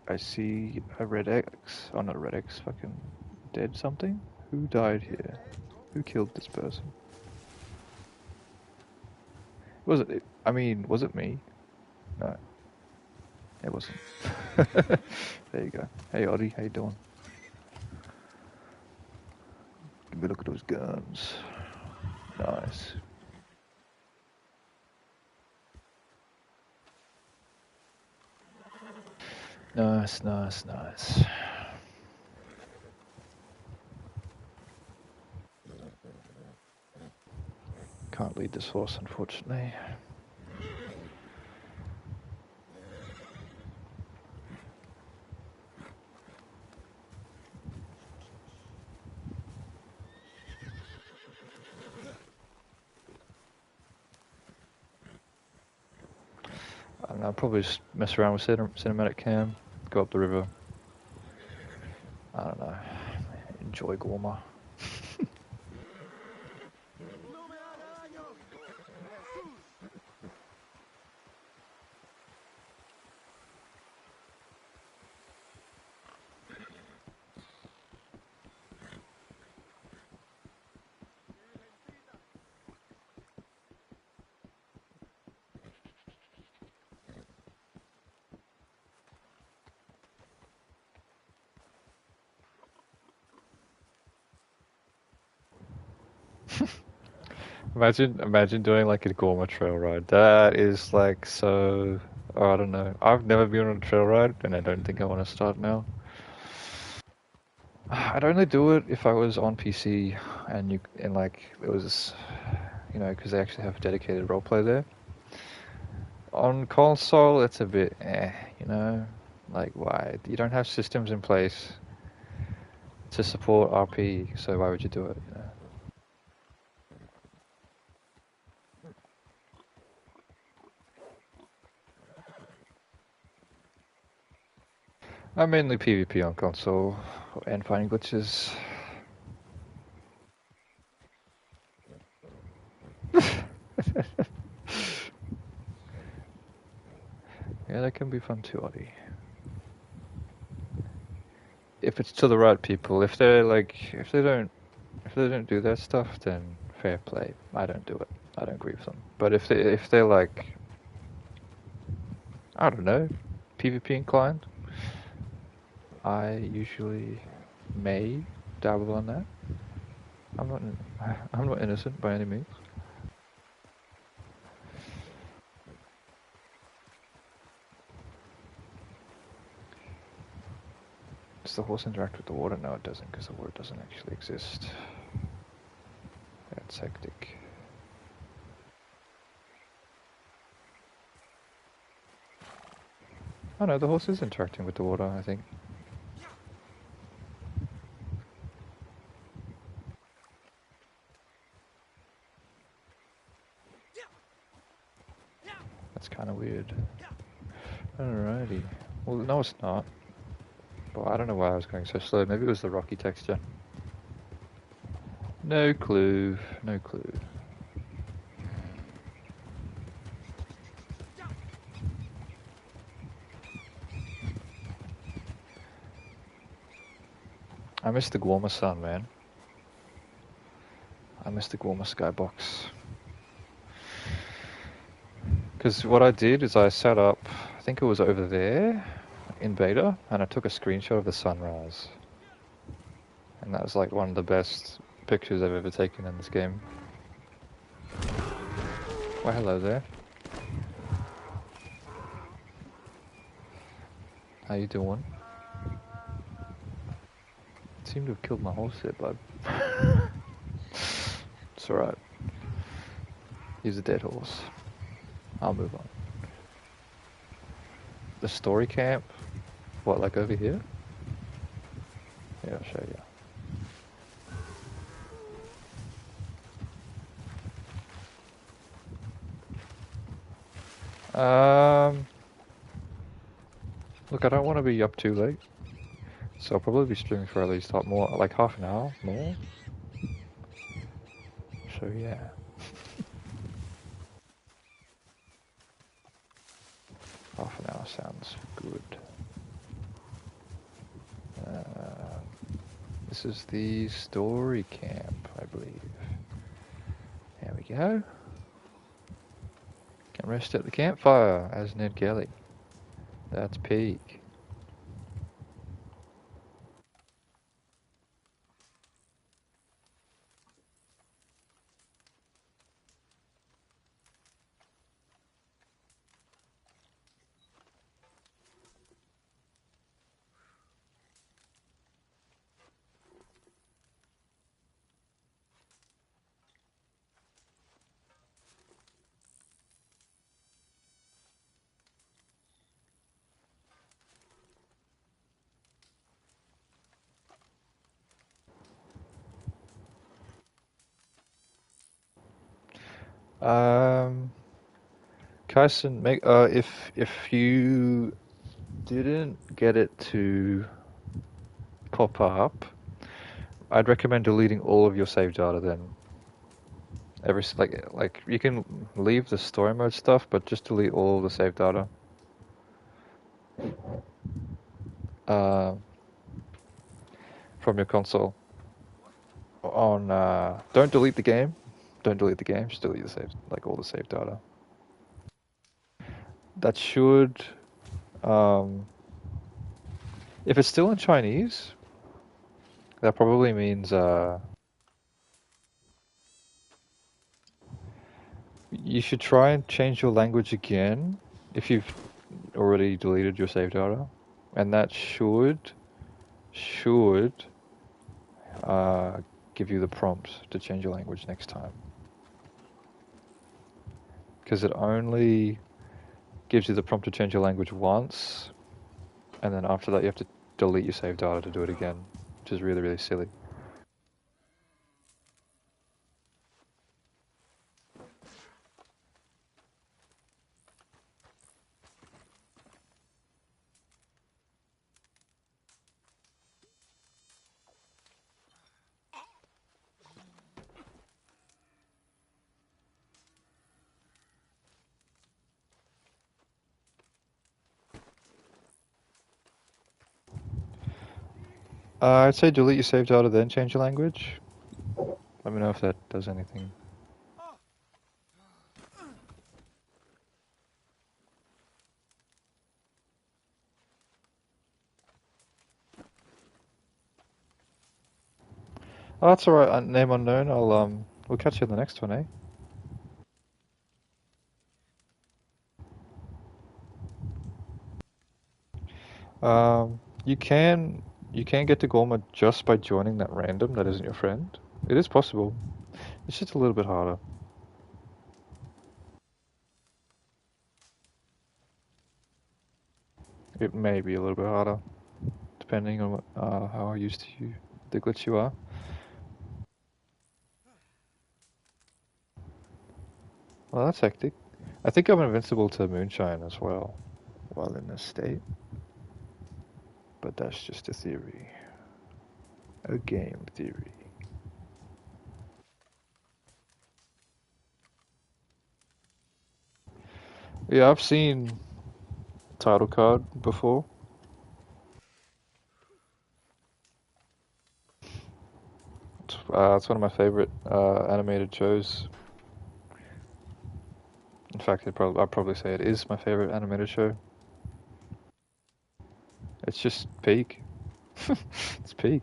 I see a red X. Oh, not a red X. Fucking dead something. Who died here? Who killed this person? Was it? I mean, was it me? No, it wasn't. There you go. Hey, Oddie, how you doing? Give me a look at those guns. Nice. Nice, nice, nice. Can't lead this horse, unfortunately. I don't know, I'll probably just mess around with cinematic cam, go up the river. I don't know. Enjoy Guarma. Imagine doing like a Guarma trail ride. That is like so. Oh, I don't know. I've never been on a trail ride, and I don't think I want to start now. I'd only do it if I was on PC and like it was, because they actually have dedicated roleplay there. On console, it's a bit you know, like why? You don't have systems in place to support RP, so why would you do it? I'm mainly PvP on console and finding glitches. Yeah, that can be fun too, Audie. If it's to the right people, if they don't do that stuff, then fair play. I don't do it. I don't grieve them. But if they're like, I don't know, PvP inclined, I usually may dabble on that. I'm not I'm not innocent by any means. Does the horse interact with the water? No, it doesn't, because the water doesn't actually exist. That's hectic. Oh no, the horse is interacting with the water, I think. That's kind of weird. Alrighty. Well, no it's not. But I don't know why I was going so slow. Maybe it was the rocky texture. No clue. No clue. I miss the Guarma sun, man. I miss the Guarma skybox. Because what I did is I set up, I think it was over there in beta, and I took a screenshot of the sunrise. And that was like one of the best pictures I've ever taken in this game. Well, hello there. How you doing? Seem to have killed my horse there, bud. It's alright. He's a dead horse. I'll move on. The story camp? What, like over here? Yeah, I'll show you. Look, I don't want to be up too late, so I'll probably be streaming for at least like half an hour more. So yeah. Half an hour sounds good. This is the story camp, I believe. There we go. Can rest at the campfire as Ned Kelly. That's peak. Kyson, if you didn't get it to pop up, I'd recommend deleting all of your save data then. Like you can leave the story mode stuff, but just delete all the save data. From your console. Don't delete the game. Don't delete the game. Just delete the save, like all the save data. That should, if it's still in Chinese, that probably means you should try and change your language again if you've already deleted your save data, and that should give you the prompt to change your language next time. Because it only gives you the prompt to change your language once, and then after that you have to delete your save data to do it again, which is really, really silly. I'd say delete your save data, then change your language. Let me know if that does anything. Oh, that's alright, name unknown. We'll catch you in the next one, eh? You can get to Guarma just by joining that random that isn't your friend. It is possible. It's just a little bit harder. It may be a little bit harder, depending on how used to the glitch you are. Well, that's hectic. I think I'm invincible to moonshine as well, while in this state. But that's just a theory. A game theory. Yeah, I've seen title card before. It's one of my favorite animated shows. In fact, I'd probably say it is my favorite animated show. It's just peak. It's peak.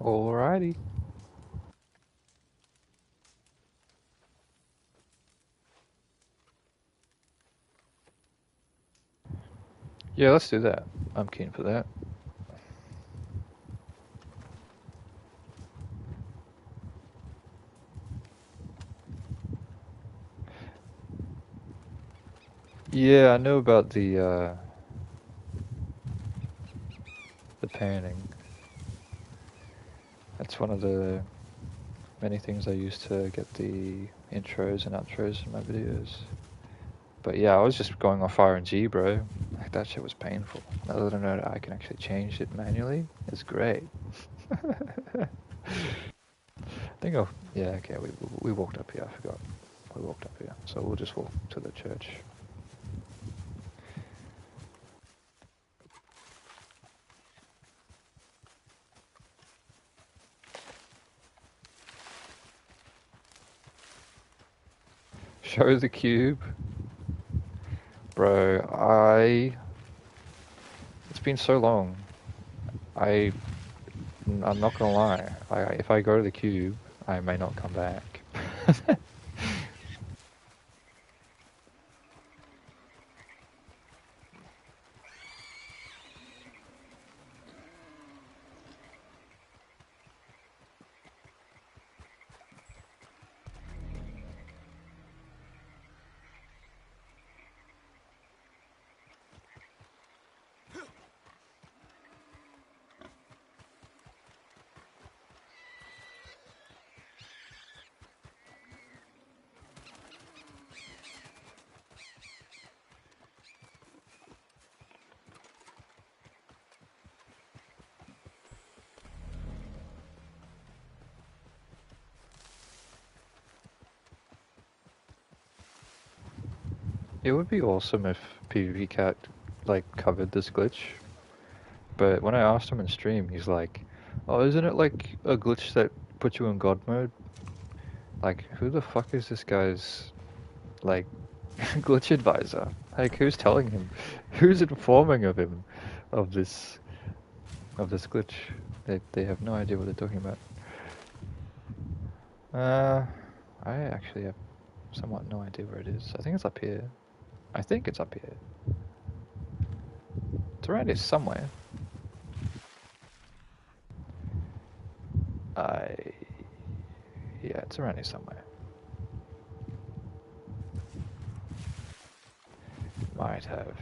Alrighty. Yeah, let's do that. I'm keen for that. Yeah, I know about the panning. That's one of the many things I use to get the intros and outros in my videos. But yeah, I was just going off RNG, bro. Like, that shit was painful. Now that I know that I can actually change it manually, it's great. I think I'll... Yeah, okay, we walked up here, I forgot. We walked up here, so we'll just walk to the church. Show the cube. Bro, it's been so long. I'm not gonna lie. If I go to the cube, I may not come back. It would be awesome if PvP Cat like covered this glitch, but when I asked him in stream, he's like, "Oh, isn't it like a glitch that puts you in God mode?" Like, who the fuck is this guy's like glitch advisor? Like, who's telling him? Who's informing of him of this glitch? They have no idea what they're talking about. I actually have somewhat no idea where it is. I think it's up here. I think it's up here. It's around here somewhere. I... Yeah, it's around here somewhere. Might have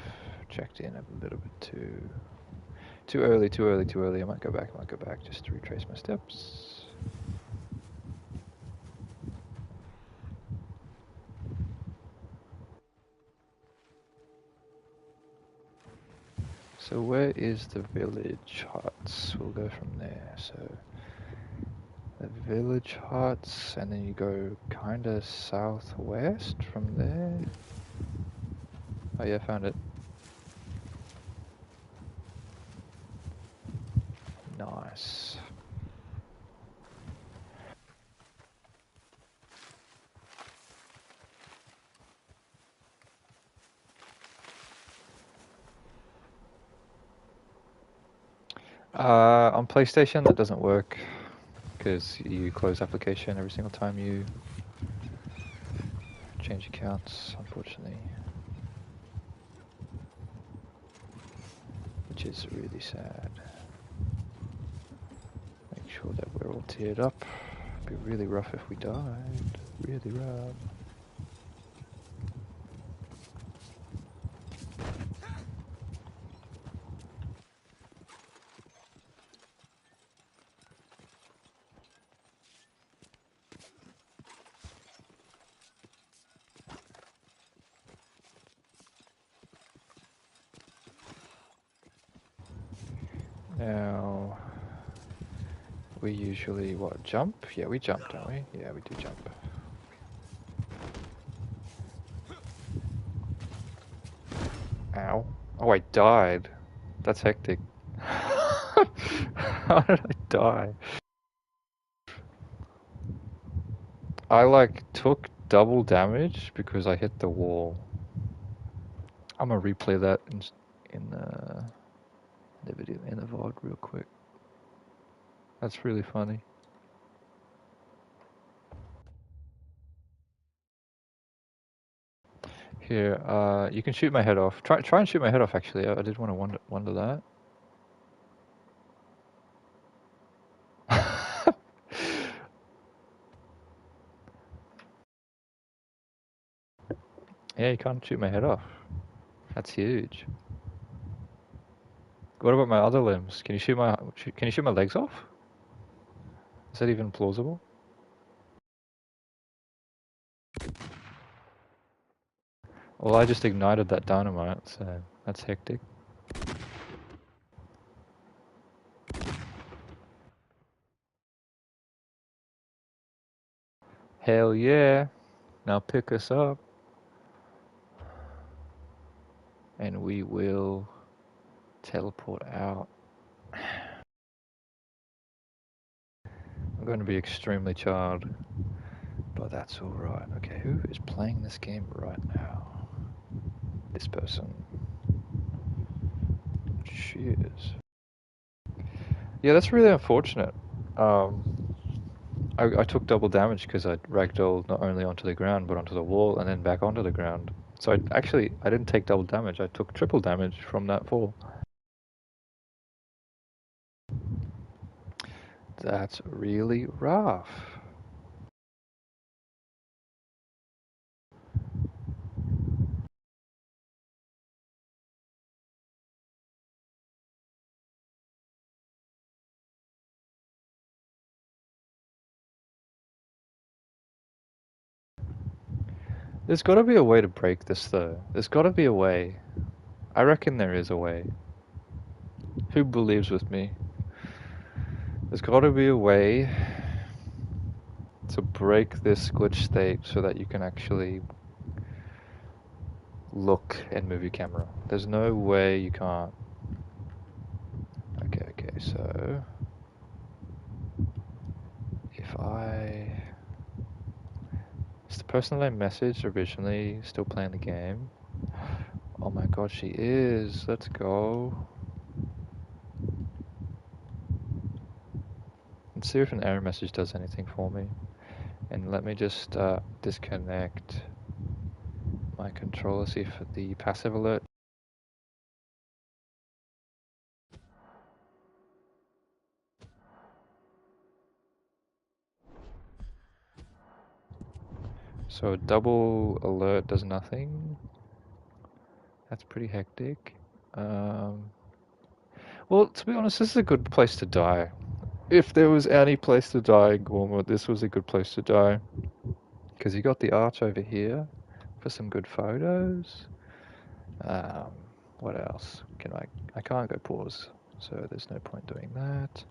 checked in a little bit too early, too early, too early. I might go back just to retrace my steps. So where is the village huts? We'll go from there. So the village huts, and then you go kinda southwest from there. Oh yeah, found it. Nice. On PlayStation that doesn't work because you close application every single time you change accounts, unfortunately. Which is really sad. Make sure that we're all tiered up. It'd be really rough if we died. Really rough. Now, we usually, what, jump? Yeah, we jump, don't we? Yeah, we do jump. Ow. Oh, I died. That's hectic. How did I die? I, like, took double damage because I hit the wall. I'm gonna replay that in the video, in the VOD real quick. That's really funny. Here, you can shoot my head off. Try and shoot my head off, actually. I did want to wonder that. Yeah, you can't shoot my head off. That's huge. What about my other limbs? Can you shoot my legs off? Is that even plausible? Well, I just ignited that dynamite, so that's hectic. Hell yeah. Now pick us up. And we will teleport out. I'm going to be extremely charred, but that's alright. Okay, who is playing this game right now? This person. She is. Yeah, that's really unfortunate. I took double damage because I ragdolled not only onto the ground but onto the wall and then back onto the ground. So I didn't take double damage. I took triple damage from that fall. That's really rough. There's got to be a way to break this though. There's got to be a way. I reckon there is a way. Who believes with me? There's got to be a way to break this glitch state so that you can actually look and move your camera. There's no way you can't. Okay, so if I... Is the person that I messaged originally still playing the game? Oh my god, she is. Let's go. Let's see if an error message does anything for me. And let me just disconnect my controller, see if the passive alert. So a double alert does nothing. That's pretty hectic. Well, to be honest, this is a good place to die. If there was any place to die in Guarma, this was a good place to die. Because you got the arch over here for some good photos. Um, what else? I can't go pause, so there's no point doing that.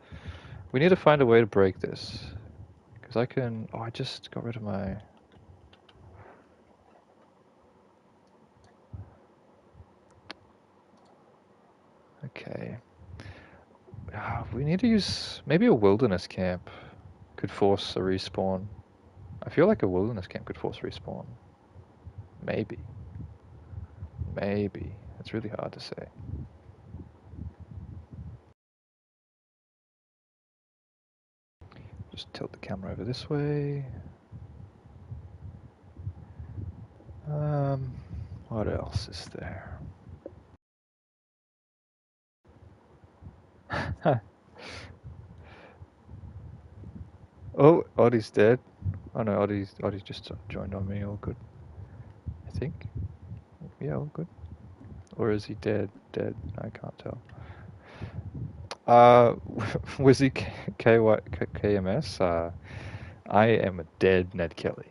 We need to find a way to break this. Because I can... Oh, I just got rid of my... Okay. We need to use... Maybe a wilderness camp could force a respawn. I feel like a wilderness camp could force respawn. Maybe. Maybe. It's really hard to say. just tilt the camera over this way. What else is there? Oh, Oddie's dead. Oh no, Oddie's just joined on me. All good, I think. Yeah, all good. Or is he dead? Dead? I can't tell. Wizzy KMS. I am a dead Ned Kelly.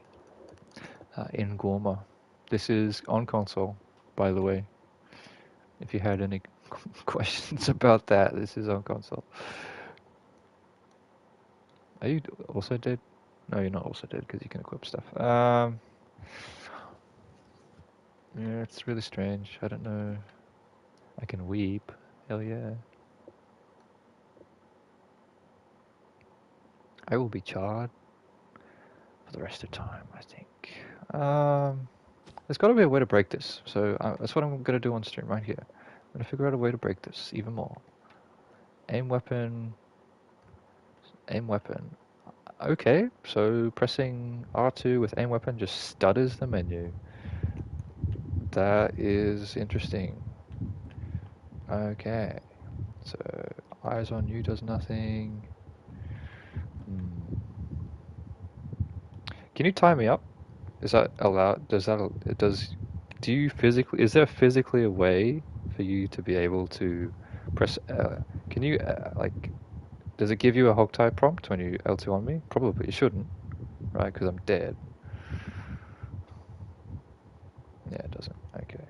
In Guarma. This is on console, by the way. If you had any questions about that, this is on console. Are you also dead? No, you're not also dead because you can equip stuff. Yeah, it's really strange. I don't know. I can weep. Hell yeah. I will be charred for the rest of time, I think. There's got to be a way to break this. So that's what I'm going to do on stream right here. I'm going to figure out a way to break this even more. Aim weapon. Aim weapon. Okay, so pressing R2 with aim weapon just stutters the menu. That is interesting. Okay, so eyes on you does nothing. Can you tie me up? Is that allowed? Do you physically, is there physically a way for you to be able to press, can you, like, does it give you a hog tie prompt when you L2 on me? Probably it shouldn't, right? Because I'm dead. Yeah, it doesn't. Okay.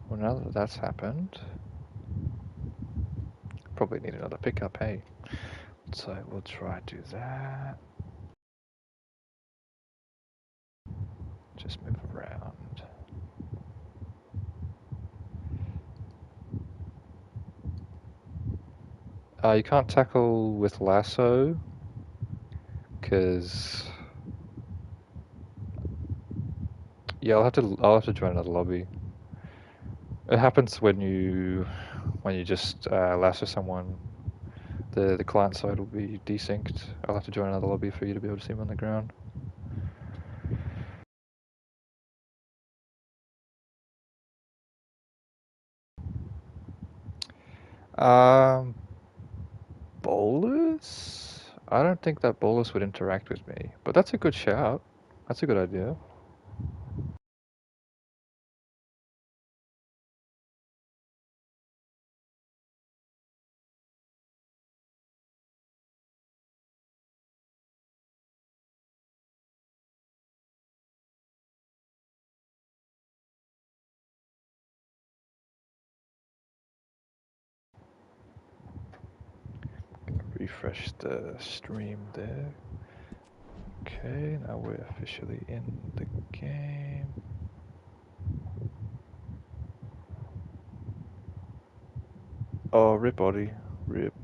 Well, now that that's happened, probably need another pickup, hey? So we'll try to do that. Just move around. You can't tackle with lasso, because yeah, I'll have to join another lobby. It happens when you just lasso someone. The client side will be desynced. I'll have to join another lobby for you to be able to see him on the ground. Um, Bolus? I don't think that Bolus would interact with me, but that's a good shout. That's a good idea. Refresh the stream there. Okay, now we're officially in the game. Oh, rip body. Rip.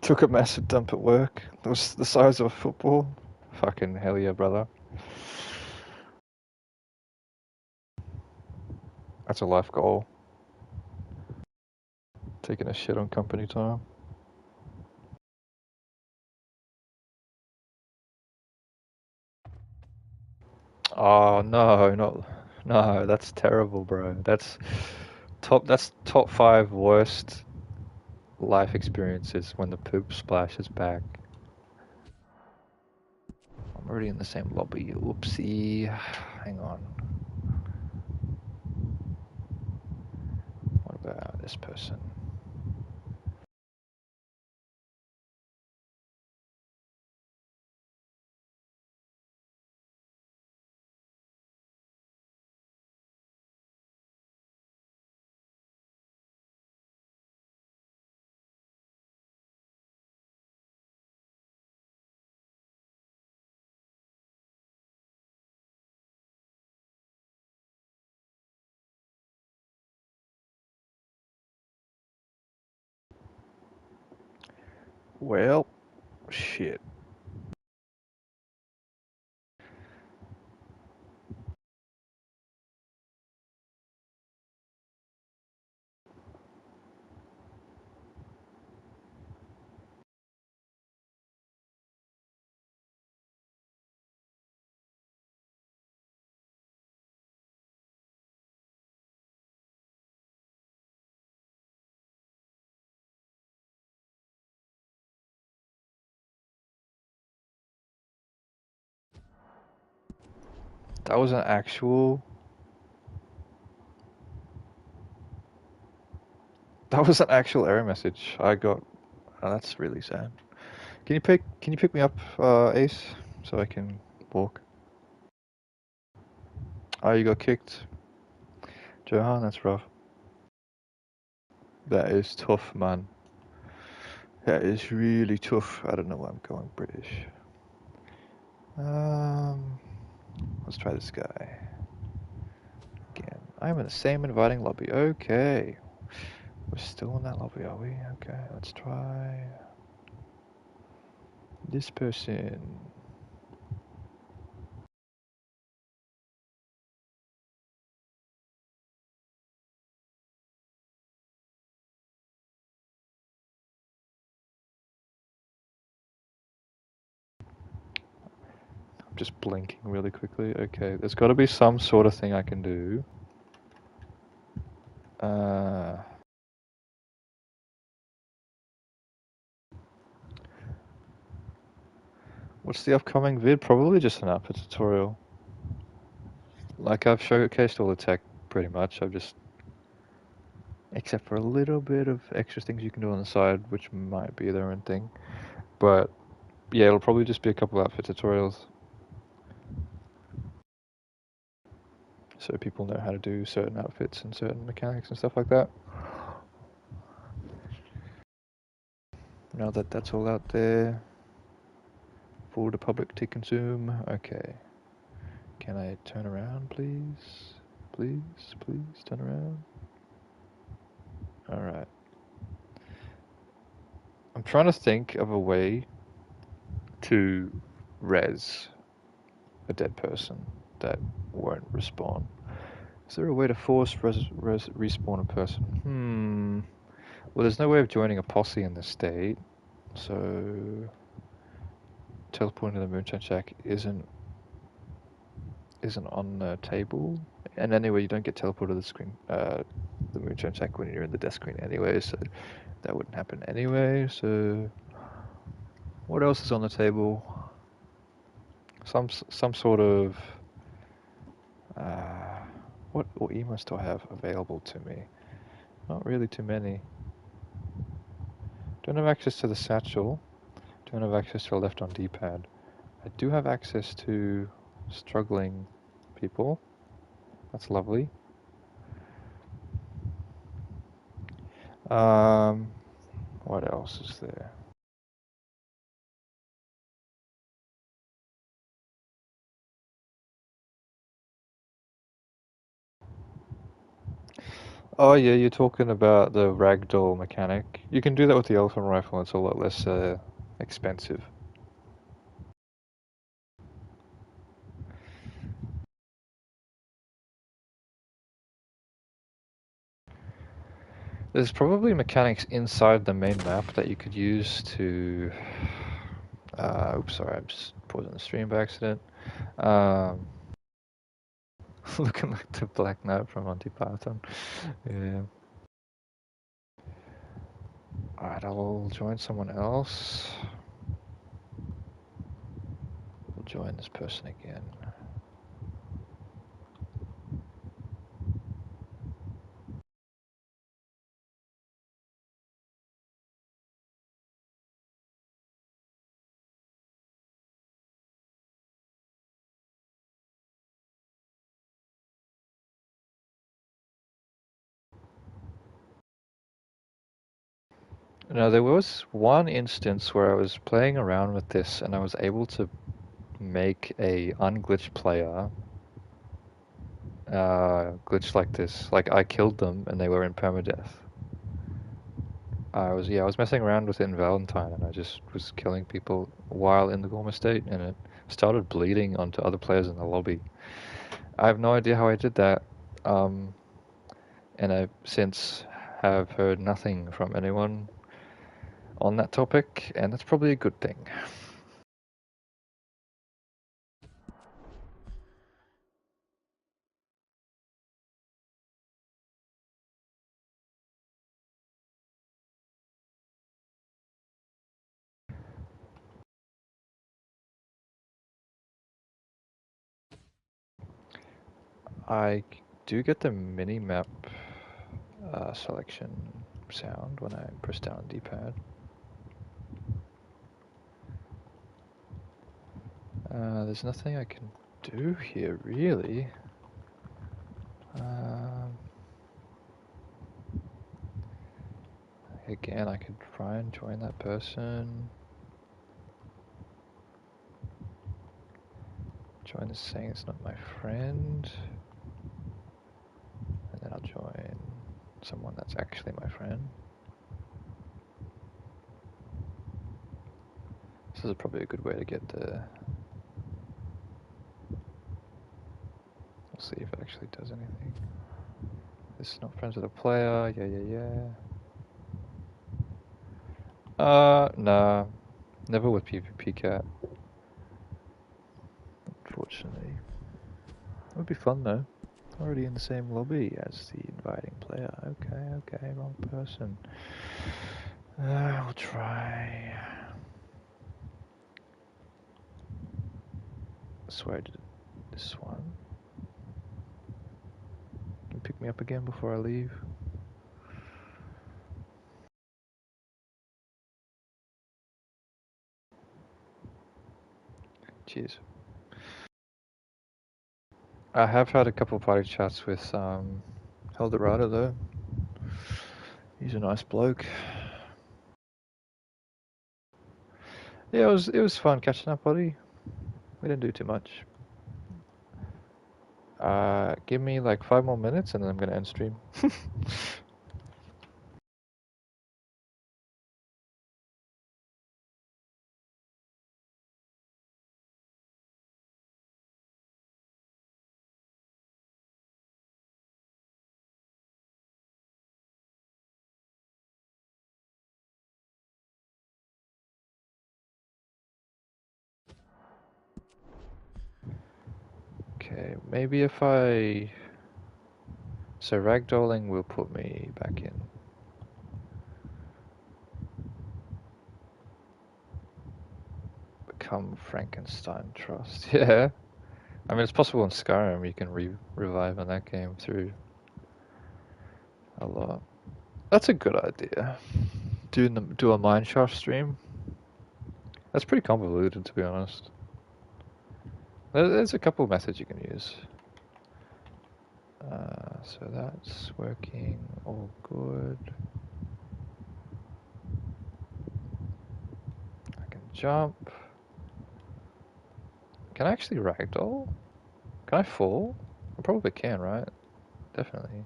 Took a massive dump at work. It was the size of a football. Fucking hell yeah, brother. That's a life goal. Taking a shit on company time. Oh no, no, that's terrible, bro. That's top 5 worst life experiences when the poop splashes back. I'm already in the same lobby. Oopsie. Hang on. What about this person? Well, shit. That was an actual... That was an actual error message I got. Oh, that's really sad. Can you pick me up, Ace, so I can walk? Oh, you got kicked. Johan, that's rough. That is tough, man. That is really tough. I don't know why I'm going British. Let's try this guy. Again. I'm in the same inviting lobby. Okay. We're still in that lobby, are we? Okay, let's try this person. I'm just blinking really quickly. Okay, there's got to be some sort of thing I can do. What's the upcoming vid? Probably just an outfit tutorial. Like, I've showcased all the tech pretty much. I've just... Except for a little bit of extra things you can do on the side, which might be their own thing. But, yeah, it'll probably just be a couple outfit tutorials. So people know how to do certain outfits and certain mechanics and stuff like that. Now that that's all out there for the public to consume. Okay. Can I turn around, please? Please, please, turn around. Alright. I'm trying to think of a way to res a dead person that won't respawn. Is there a way to force respawn a person? Well, there's no way of joining a posse in this state, so teleporting to the Moonshine Shack isn't on the table. And anyway, you don't get teleported to the screen, the Moonshine Shack when you're in the death screen anyway, so that wouldn't happen anyway. So what else is on the table? Some sort of what emotes do I have available to me? Not really too many. Don't have access to the satchel. Don't have access to a left on D-pad. I do have access to struggling people. That's lovely. What else is there? Oh yeah, you're talking about the ragdoll mechanic. You can do that with the elephant rifle. It's a lot less expensive. There's probably mechanics inside the main map that you could use to... oops, sorry, I'm just pausing the stream by accident. Looking like the Black Knight from Monty Python. Yeah. Alright, I'll join someone else. We'll join this person again. Now, there was one instance where I was playing around with this and I was able to make a unglitched player glitch like this. Like, I killed them and they were in permadeath. I was messing around with it in Valentine and I just was killing people while in the Guarma state and it started bleeding onto other players in the lobby. I have no idea how I did that. And I since have heard nothing from anyone on that topic, and that's probably a good thing. I do get the mini-map selection sound when I press down the D-pad. There's nothing I can do here, really. Again, I could try and join that person. Join this saying it's not my friend. And then I'll join someone that's actually my friend. This is probably a good way to get the... We'll see if it actually does anything. This is not friends with a player. Yeah. Nah. Never with PvP cat. Unfortunately. It would be fun though. Already in the same lobby as the inviting player. Okay, wrong person. We'll try. I swear I did this one. Can you pick me up again before I leave? Cheers. I have had a couple of party chats with Eldorado though. He's a nice bloke. Yeah, it was fun catching up, buddy. We didn't do too much. Give me like 5 more minutes and then I'm gonna end stream. Okay, maybe if I... So ragdolling will put me back in. Become Frankenstein Trust. Yeah. I mean, it's possible in Skyrim you can revive in that game through a lot. That's a good idea. Do a mineshaft stream. That's pretty convoluted, to be honest. There's a couple of methods you can use. So that's working all good. I can jump. Can I actually ragdoll? Can I fall? I probably can, right? Definitely.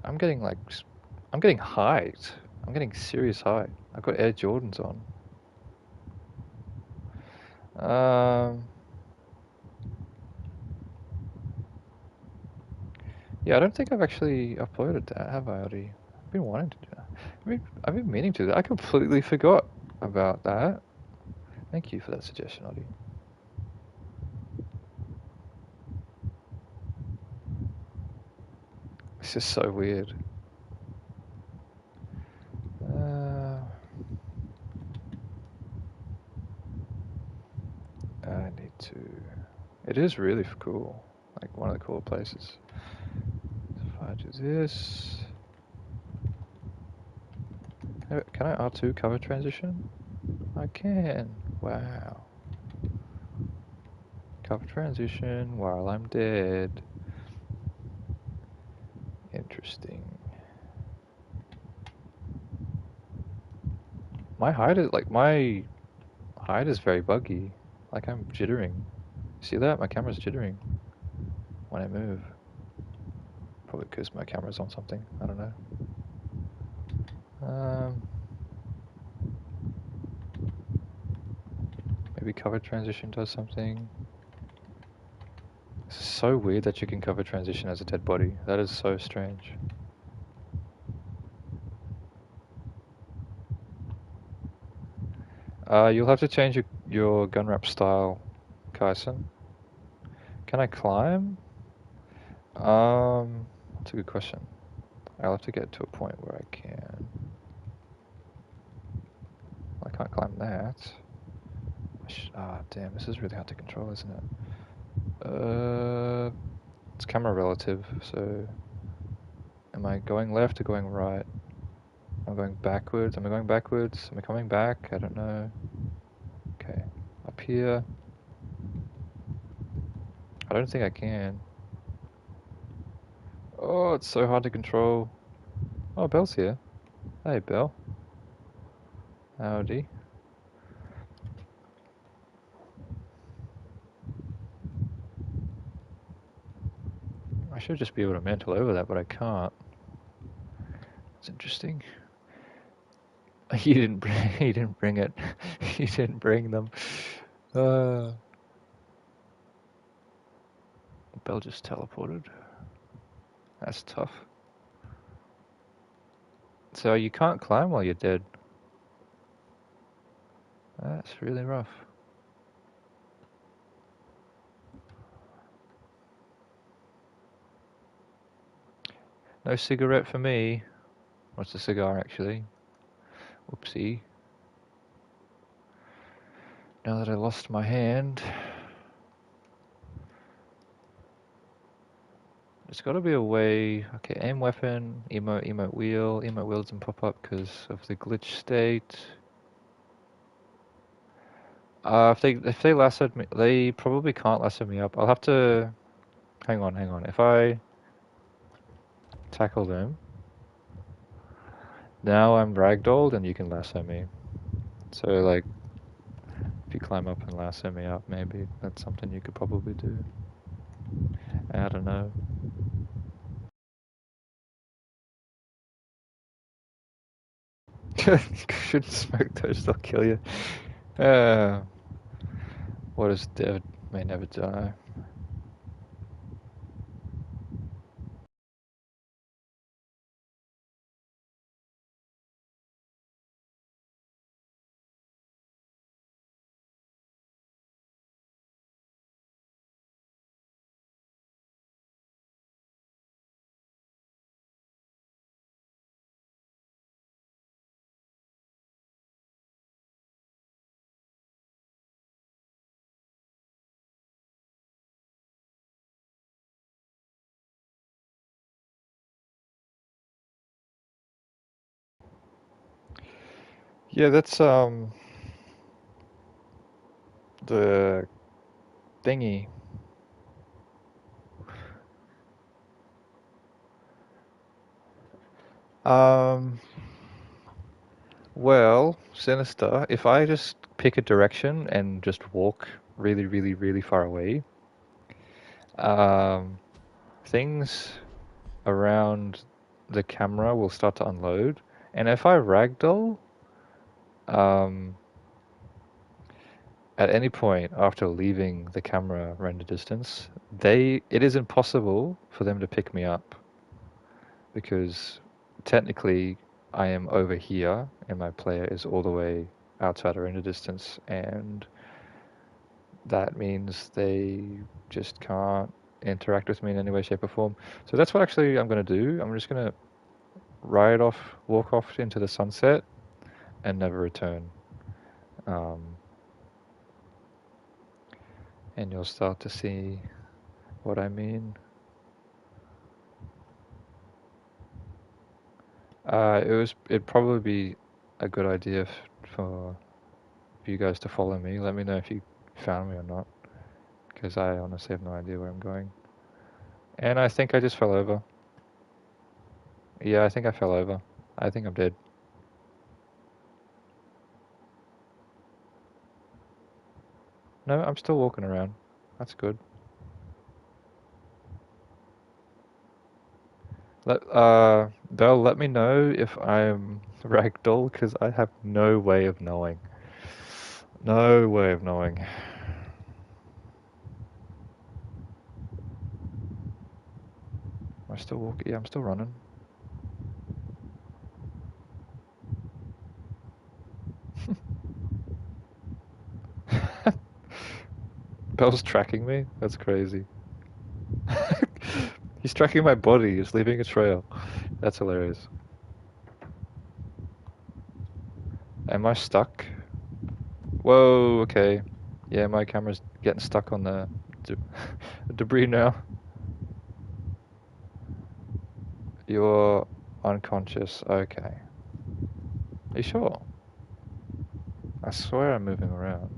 I'm getting height. I'm getting serious height. I've got Air Jordans on. Yeah, I don't think I've actually uploaded that, have I, Audie? I've been wanting to do that. I've been meaning to. I completely forgot about that. Thank you for that suggestion, Audie. It's just so weird. I need to... It is really cool. Like, one of the cool places. If I do this... Can I R2 cover transition? I can. Wow. Cover transition while I'm dead. Interesting. My height is very buggy. Like I'm jittering. See that? My camera's jittering when I move. Probably because my camera's on something. I don't know. Maybe cover transition does something. It's so weird that you can cover transition as a dead body. That is so strange. You'll have to change your gun wrap style, Kyson. Can I climb? That's a good question. I'll have to get to a point where I can. I can't climb that. Ah, damn, this is really hard to control, isn't it? It's camera relative, so... Am I going left or going right? Am I going backwards? Am I going backwards? Am I coming back? I don't know. Okay. Up here. I don't think I can. Oh, it's so hard to control. Oh, Belle's here. Hey, Belle. Howdy. I should just be able to mantle over that, but I can't. It's interesting. He didn't bring. He didn't bring it. He didn't bring them. Uh, Belle just teleported. That's tough. So you can't climb while you're dead. That's really rough. No cigarette for me. What's a cigar actually? Whoopsie. Now that I lost my hand, there's got to be a way. Okay, aim weapon, emote wheel. Emote wheel doesn't pop up because of the glitch state. If they lassoed me, they probably can't lasso me up. I'll have to hang on. If I tackle them, now I'm ragdolled and you can lasso me. So like, if you climb up and lasso me up, maybe that's something you could probably do. I don't know. Shouldn't smoke those, they'll kill you. Uh, what is dead may never die. Yeah, that's the thingy. Um, well, Sinister, if I just pick a direction and just walk really, really, really far away, um, things around the camera will start to unload. And if I ragdoll, um, at any point after leaving the camera render distance, it is impossible for them to pick me up because technically I am over here and my player is all the way outside of render distance, and that means they just can't interact with me in any way, shape, or form. So that's what actually I'm going to do. I'm just going to walk off into the sunset, and never return. Um, and you'll start to see what I mean. It'd probably be a good idea for you guys to follow me. Let me know if you found me or not, because I honestly have no idea where I'm going. And I think I just fell over. Yeah, I think I fell over. I think I'm dead. No, I'm still walking around. That's good. Belle, let me know if I'm ragdoll, because I have no way of knowing. No way of knowing. Am I still walking? Yeah, I'm still running. Belle's tracking me? That's crazy. He's tracking my body. He's leaving a trail. That's hilarious. Am I stuck? Whoa, okay. Yeah, my camera's getting stuck on the de debris now. You're unconscious. Okay. Are you sure? I swear I'm moving around.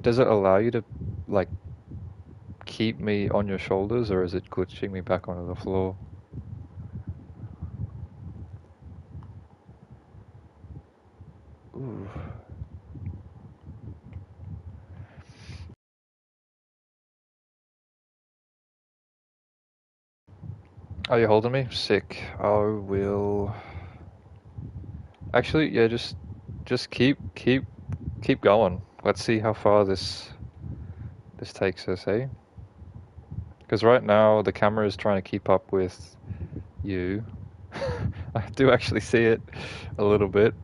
Does it allow you to, like, keep me on your shoulders, or is it glitching me back onto the floor? Ooh. Are you holding me? Sick. I will. Actually, yeah, just keep going. Let's see how far this takes us, eh? Because right now the camera is trying to keep up with you. I do actually see it a little bit.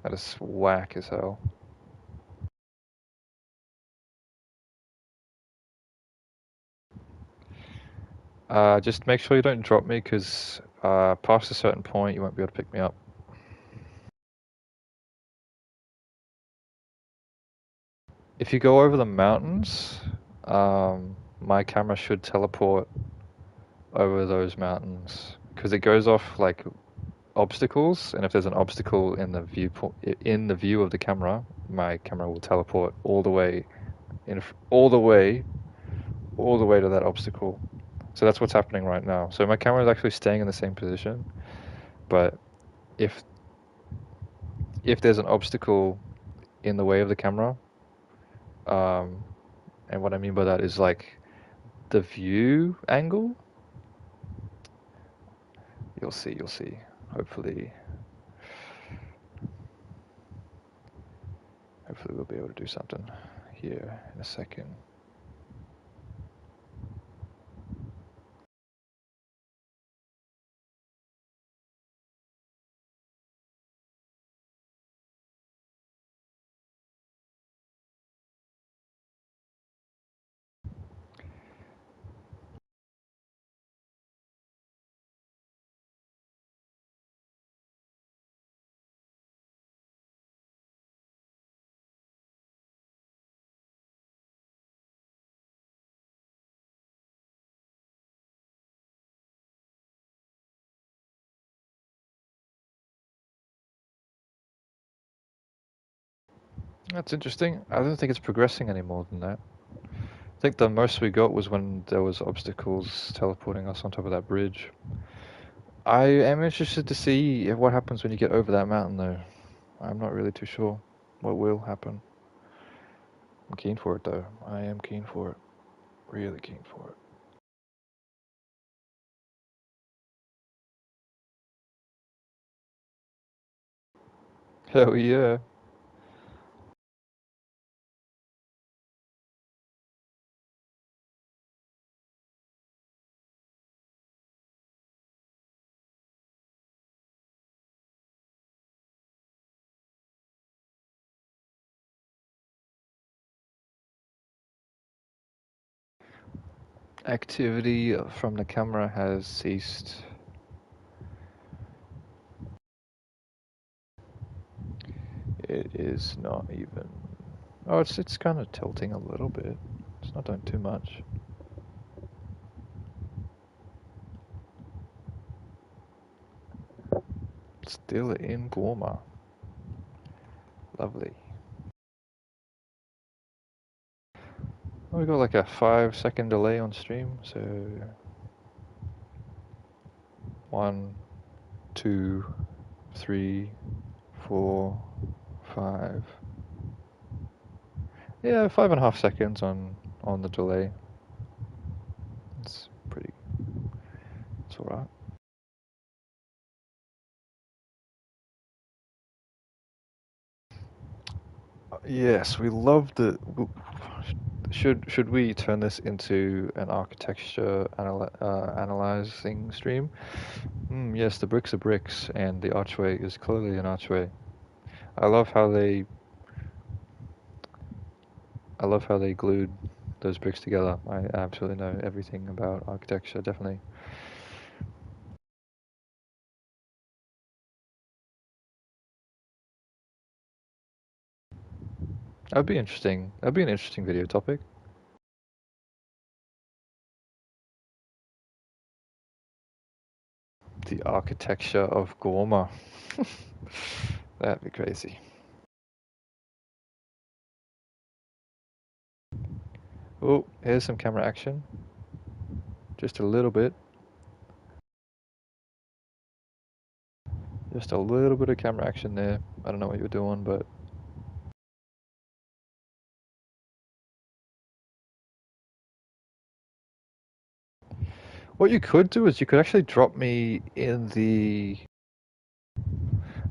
That is whack as hell. Just make sure you don't drop me, because past a certain point you won't be able to pick me up. If you go over the mountains, my camera should teleport over those mountains, because it goes off like obstacles, and if there's an obstacle in the view of the camera, my camera will teleport all the way all the way to that obstacle. So that's what's happening right now. So my camera is actually staying in the same position, but if if there's an obstacle in the way of the camera, um, and what I mean by that is like the view angle, you'll see. Hopefully, hopefully we'll be able to do something here in a second. That's interesting. I don't think it's progressing any more than that. I think the most we got was when there was obstacles teleporting us on top of that bridge. I am interested to see what happens when you get over that mountain, though. I'm not really too sure what will happen. I'm keen for it, though. I am keen for it. Really keen for it. Hell yeah. Activity from the camera has ceased. It is not even. Oh, it's kind of tilting a little bit. It's not doing too much. Still in Guarma. Lovely. We got like a 5 second delay on stream, so 1, 2, 3, 4, 5. Yeah, 5.5 seconds on the delay. It's pretty. It's all right. Yes, we love the. Should we turn this into an architecture analyzing stream? Yes, the bricks are bricks, and the archway is clearly an archway. I love how they I love how they glued those bricks together. I absolutely know everything about architecture, definitely. That'd be interesting. That'd be an interesting video topic. The architecture of Guarma. That'd be crazy. Oh, here's some camera action. Just a little bit. Just a little bit of camera action there. I don't know what you're doing, but what you could do is you could actually drop me in the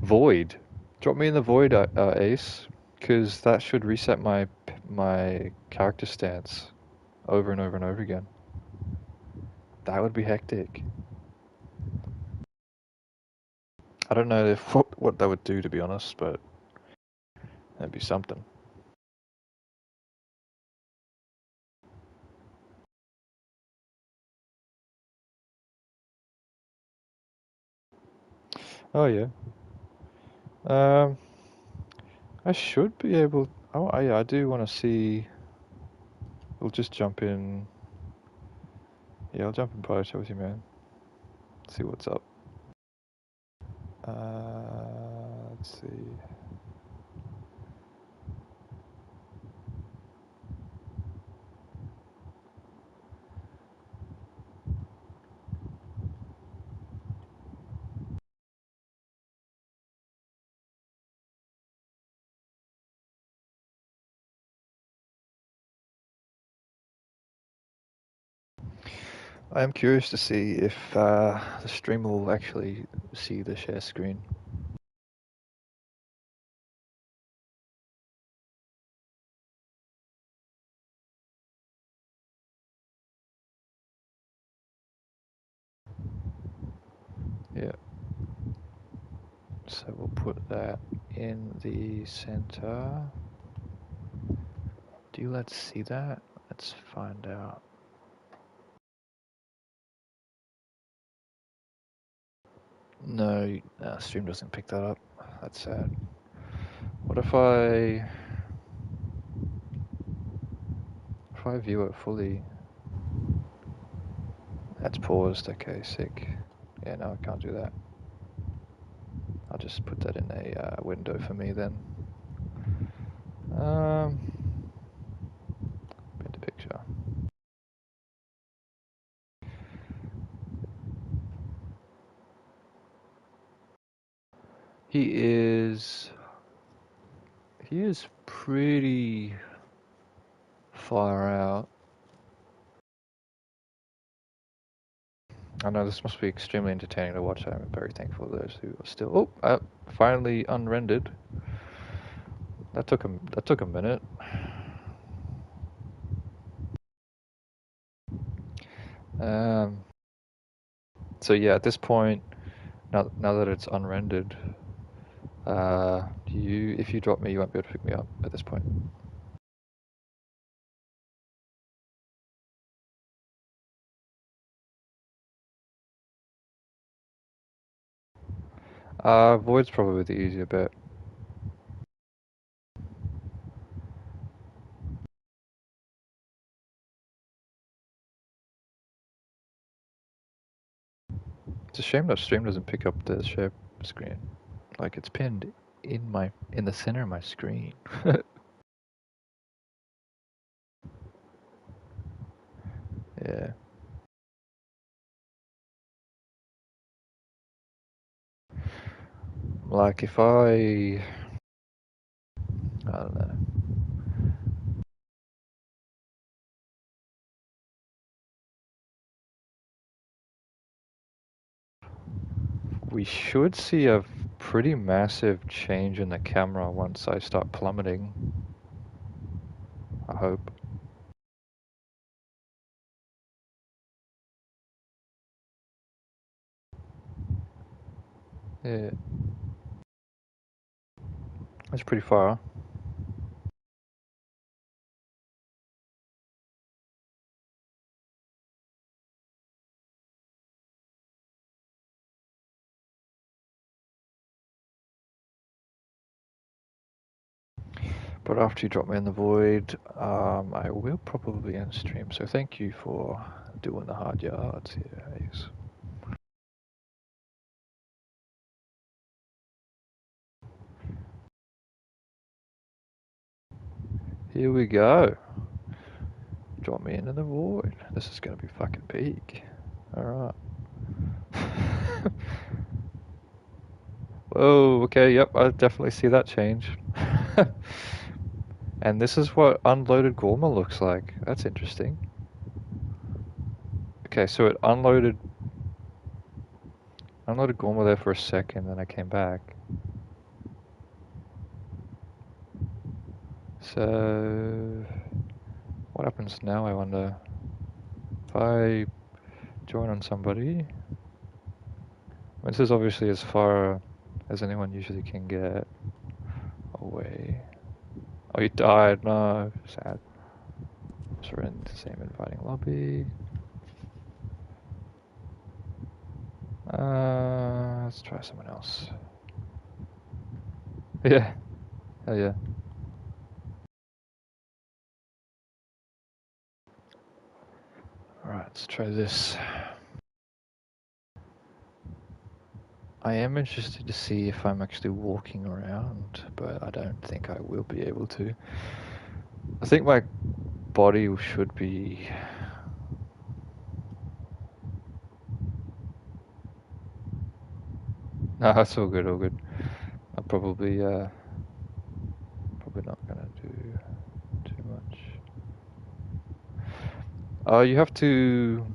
void. Drop me in the void, Ace, because that should reset my character stance over and over and over again. That would be hectic. I don't know if what that would do, to be honest, but that'd be something. Oh yeah. Um, I should be able. Oh yeah, I do want to see. We'll just jump in. Yeah, I'll jump in Photoshop with you, man. See what's up. Let's see. I am curious to see if the stream will actually see the share screen. Yeah. So we'll put that in the center. Do you let's see that? Let's find out. No, stream doesn't pick that up. That's sad. What if I view it fully? That's paused. Okay, sick. Yeah, no, I can't do that. I'll just put that in a window for me then. Into picture. He is. He is pretty far out. I know this must be extremely entertaining to watch. I'm very thankful for those who are still. Oh, finally unrendered. That took a minute. Um. So yeah, at this point, now that it's unrendered, if you drop me, you won't be able to pick me up at this point. Void's probably the easier bet. It's a shame that stream doesn't pick up the share screen. Like it's pinned in the center of my screen. Yeah. Like if I don't know. We should see a pretty massive change in the camera once I start plummeting. I hope. Yeah. That's pretty far. But after you drop me in the void, I will probably end stream. So thank you for doing the hard yards here, Ace. Here we go. Drop me into the void. This is gonna be fucking peak. Alright. Whoa, okay, yep, I definitely see that change. And this is what unloaded Guarma looks like. That's interesting. Okay, so it unloaded Guarma there for a second, then I came back. So what happens now, I wonder? If I join on somebody, this is obviously as far as anyone usually can get away. Oh, you died, no, sad. So we're in the same inviting lobby. Let's try someone else. Yeah, hell yeah. Alright, let's try this. I am interested to see if I'm actually walking around, but I don't think I will be able to. I think my body should be... No, that's all good, all good. I'm probably not gonna do too much. You have to...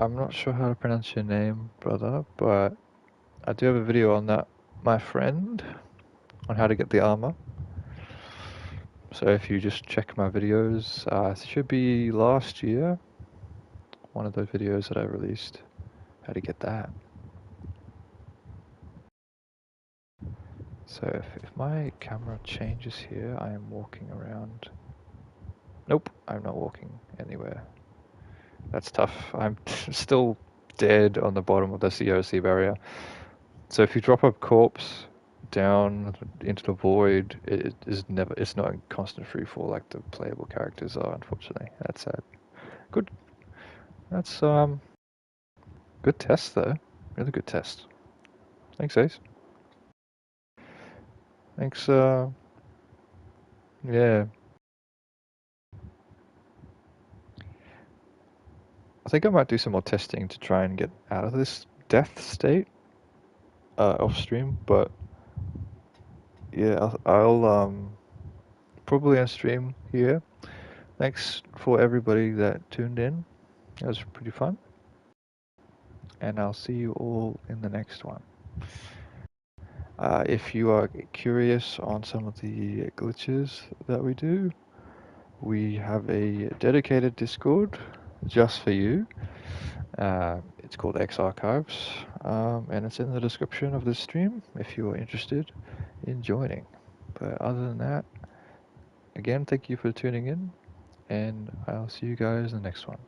I'm not sure how to pronounce your name, brother, but I do have a video on that, my friend, on how to get the armor. So if you just check my videos, it should be last year, one of those videos that I released, how to get that. So if my camera changes here, I am walking around. Nope, I'm not walking anywhere. That's tough. I'm still dead on the bottom of the COC barrier. So if you drop a corpse down into the void, it's not in constant free fall like the playable characters are, unfortunately. That's sad. Good. That's good test though. Really good test. Thanks, Ace. Thanks, yeah. I think I might do some more testing to try and get out of this death state off stream, but yeah, I'll probably end stream here. Thanks for everybody that tuned in. It was pretty fun. And I'll see you all in the next one. If you are curious on some of the glitches that we do, we have a dedicated Discord just for you. It's called X Archives, and it's in the description of this stream if you are interested in joining. But other than that, again, thank you for tuning in, and I'll see you guys in the next one.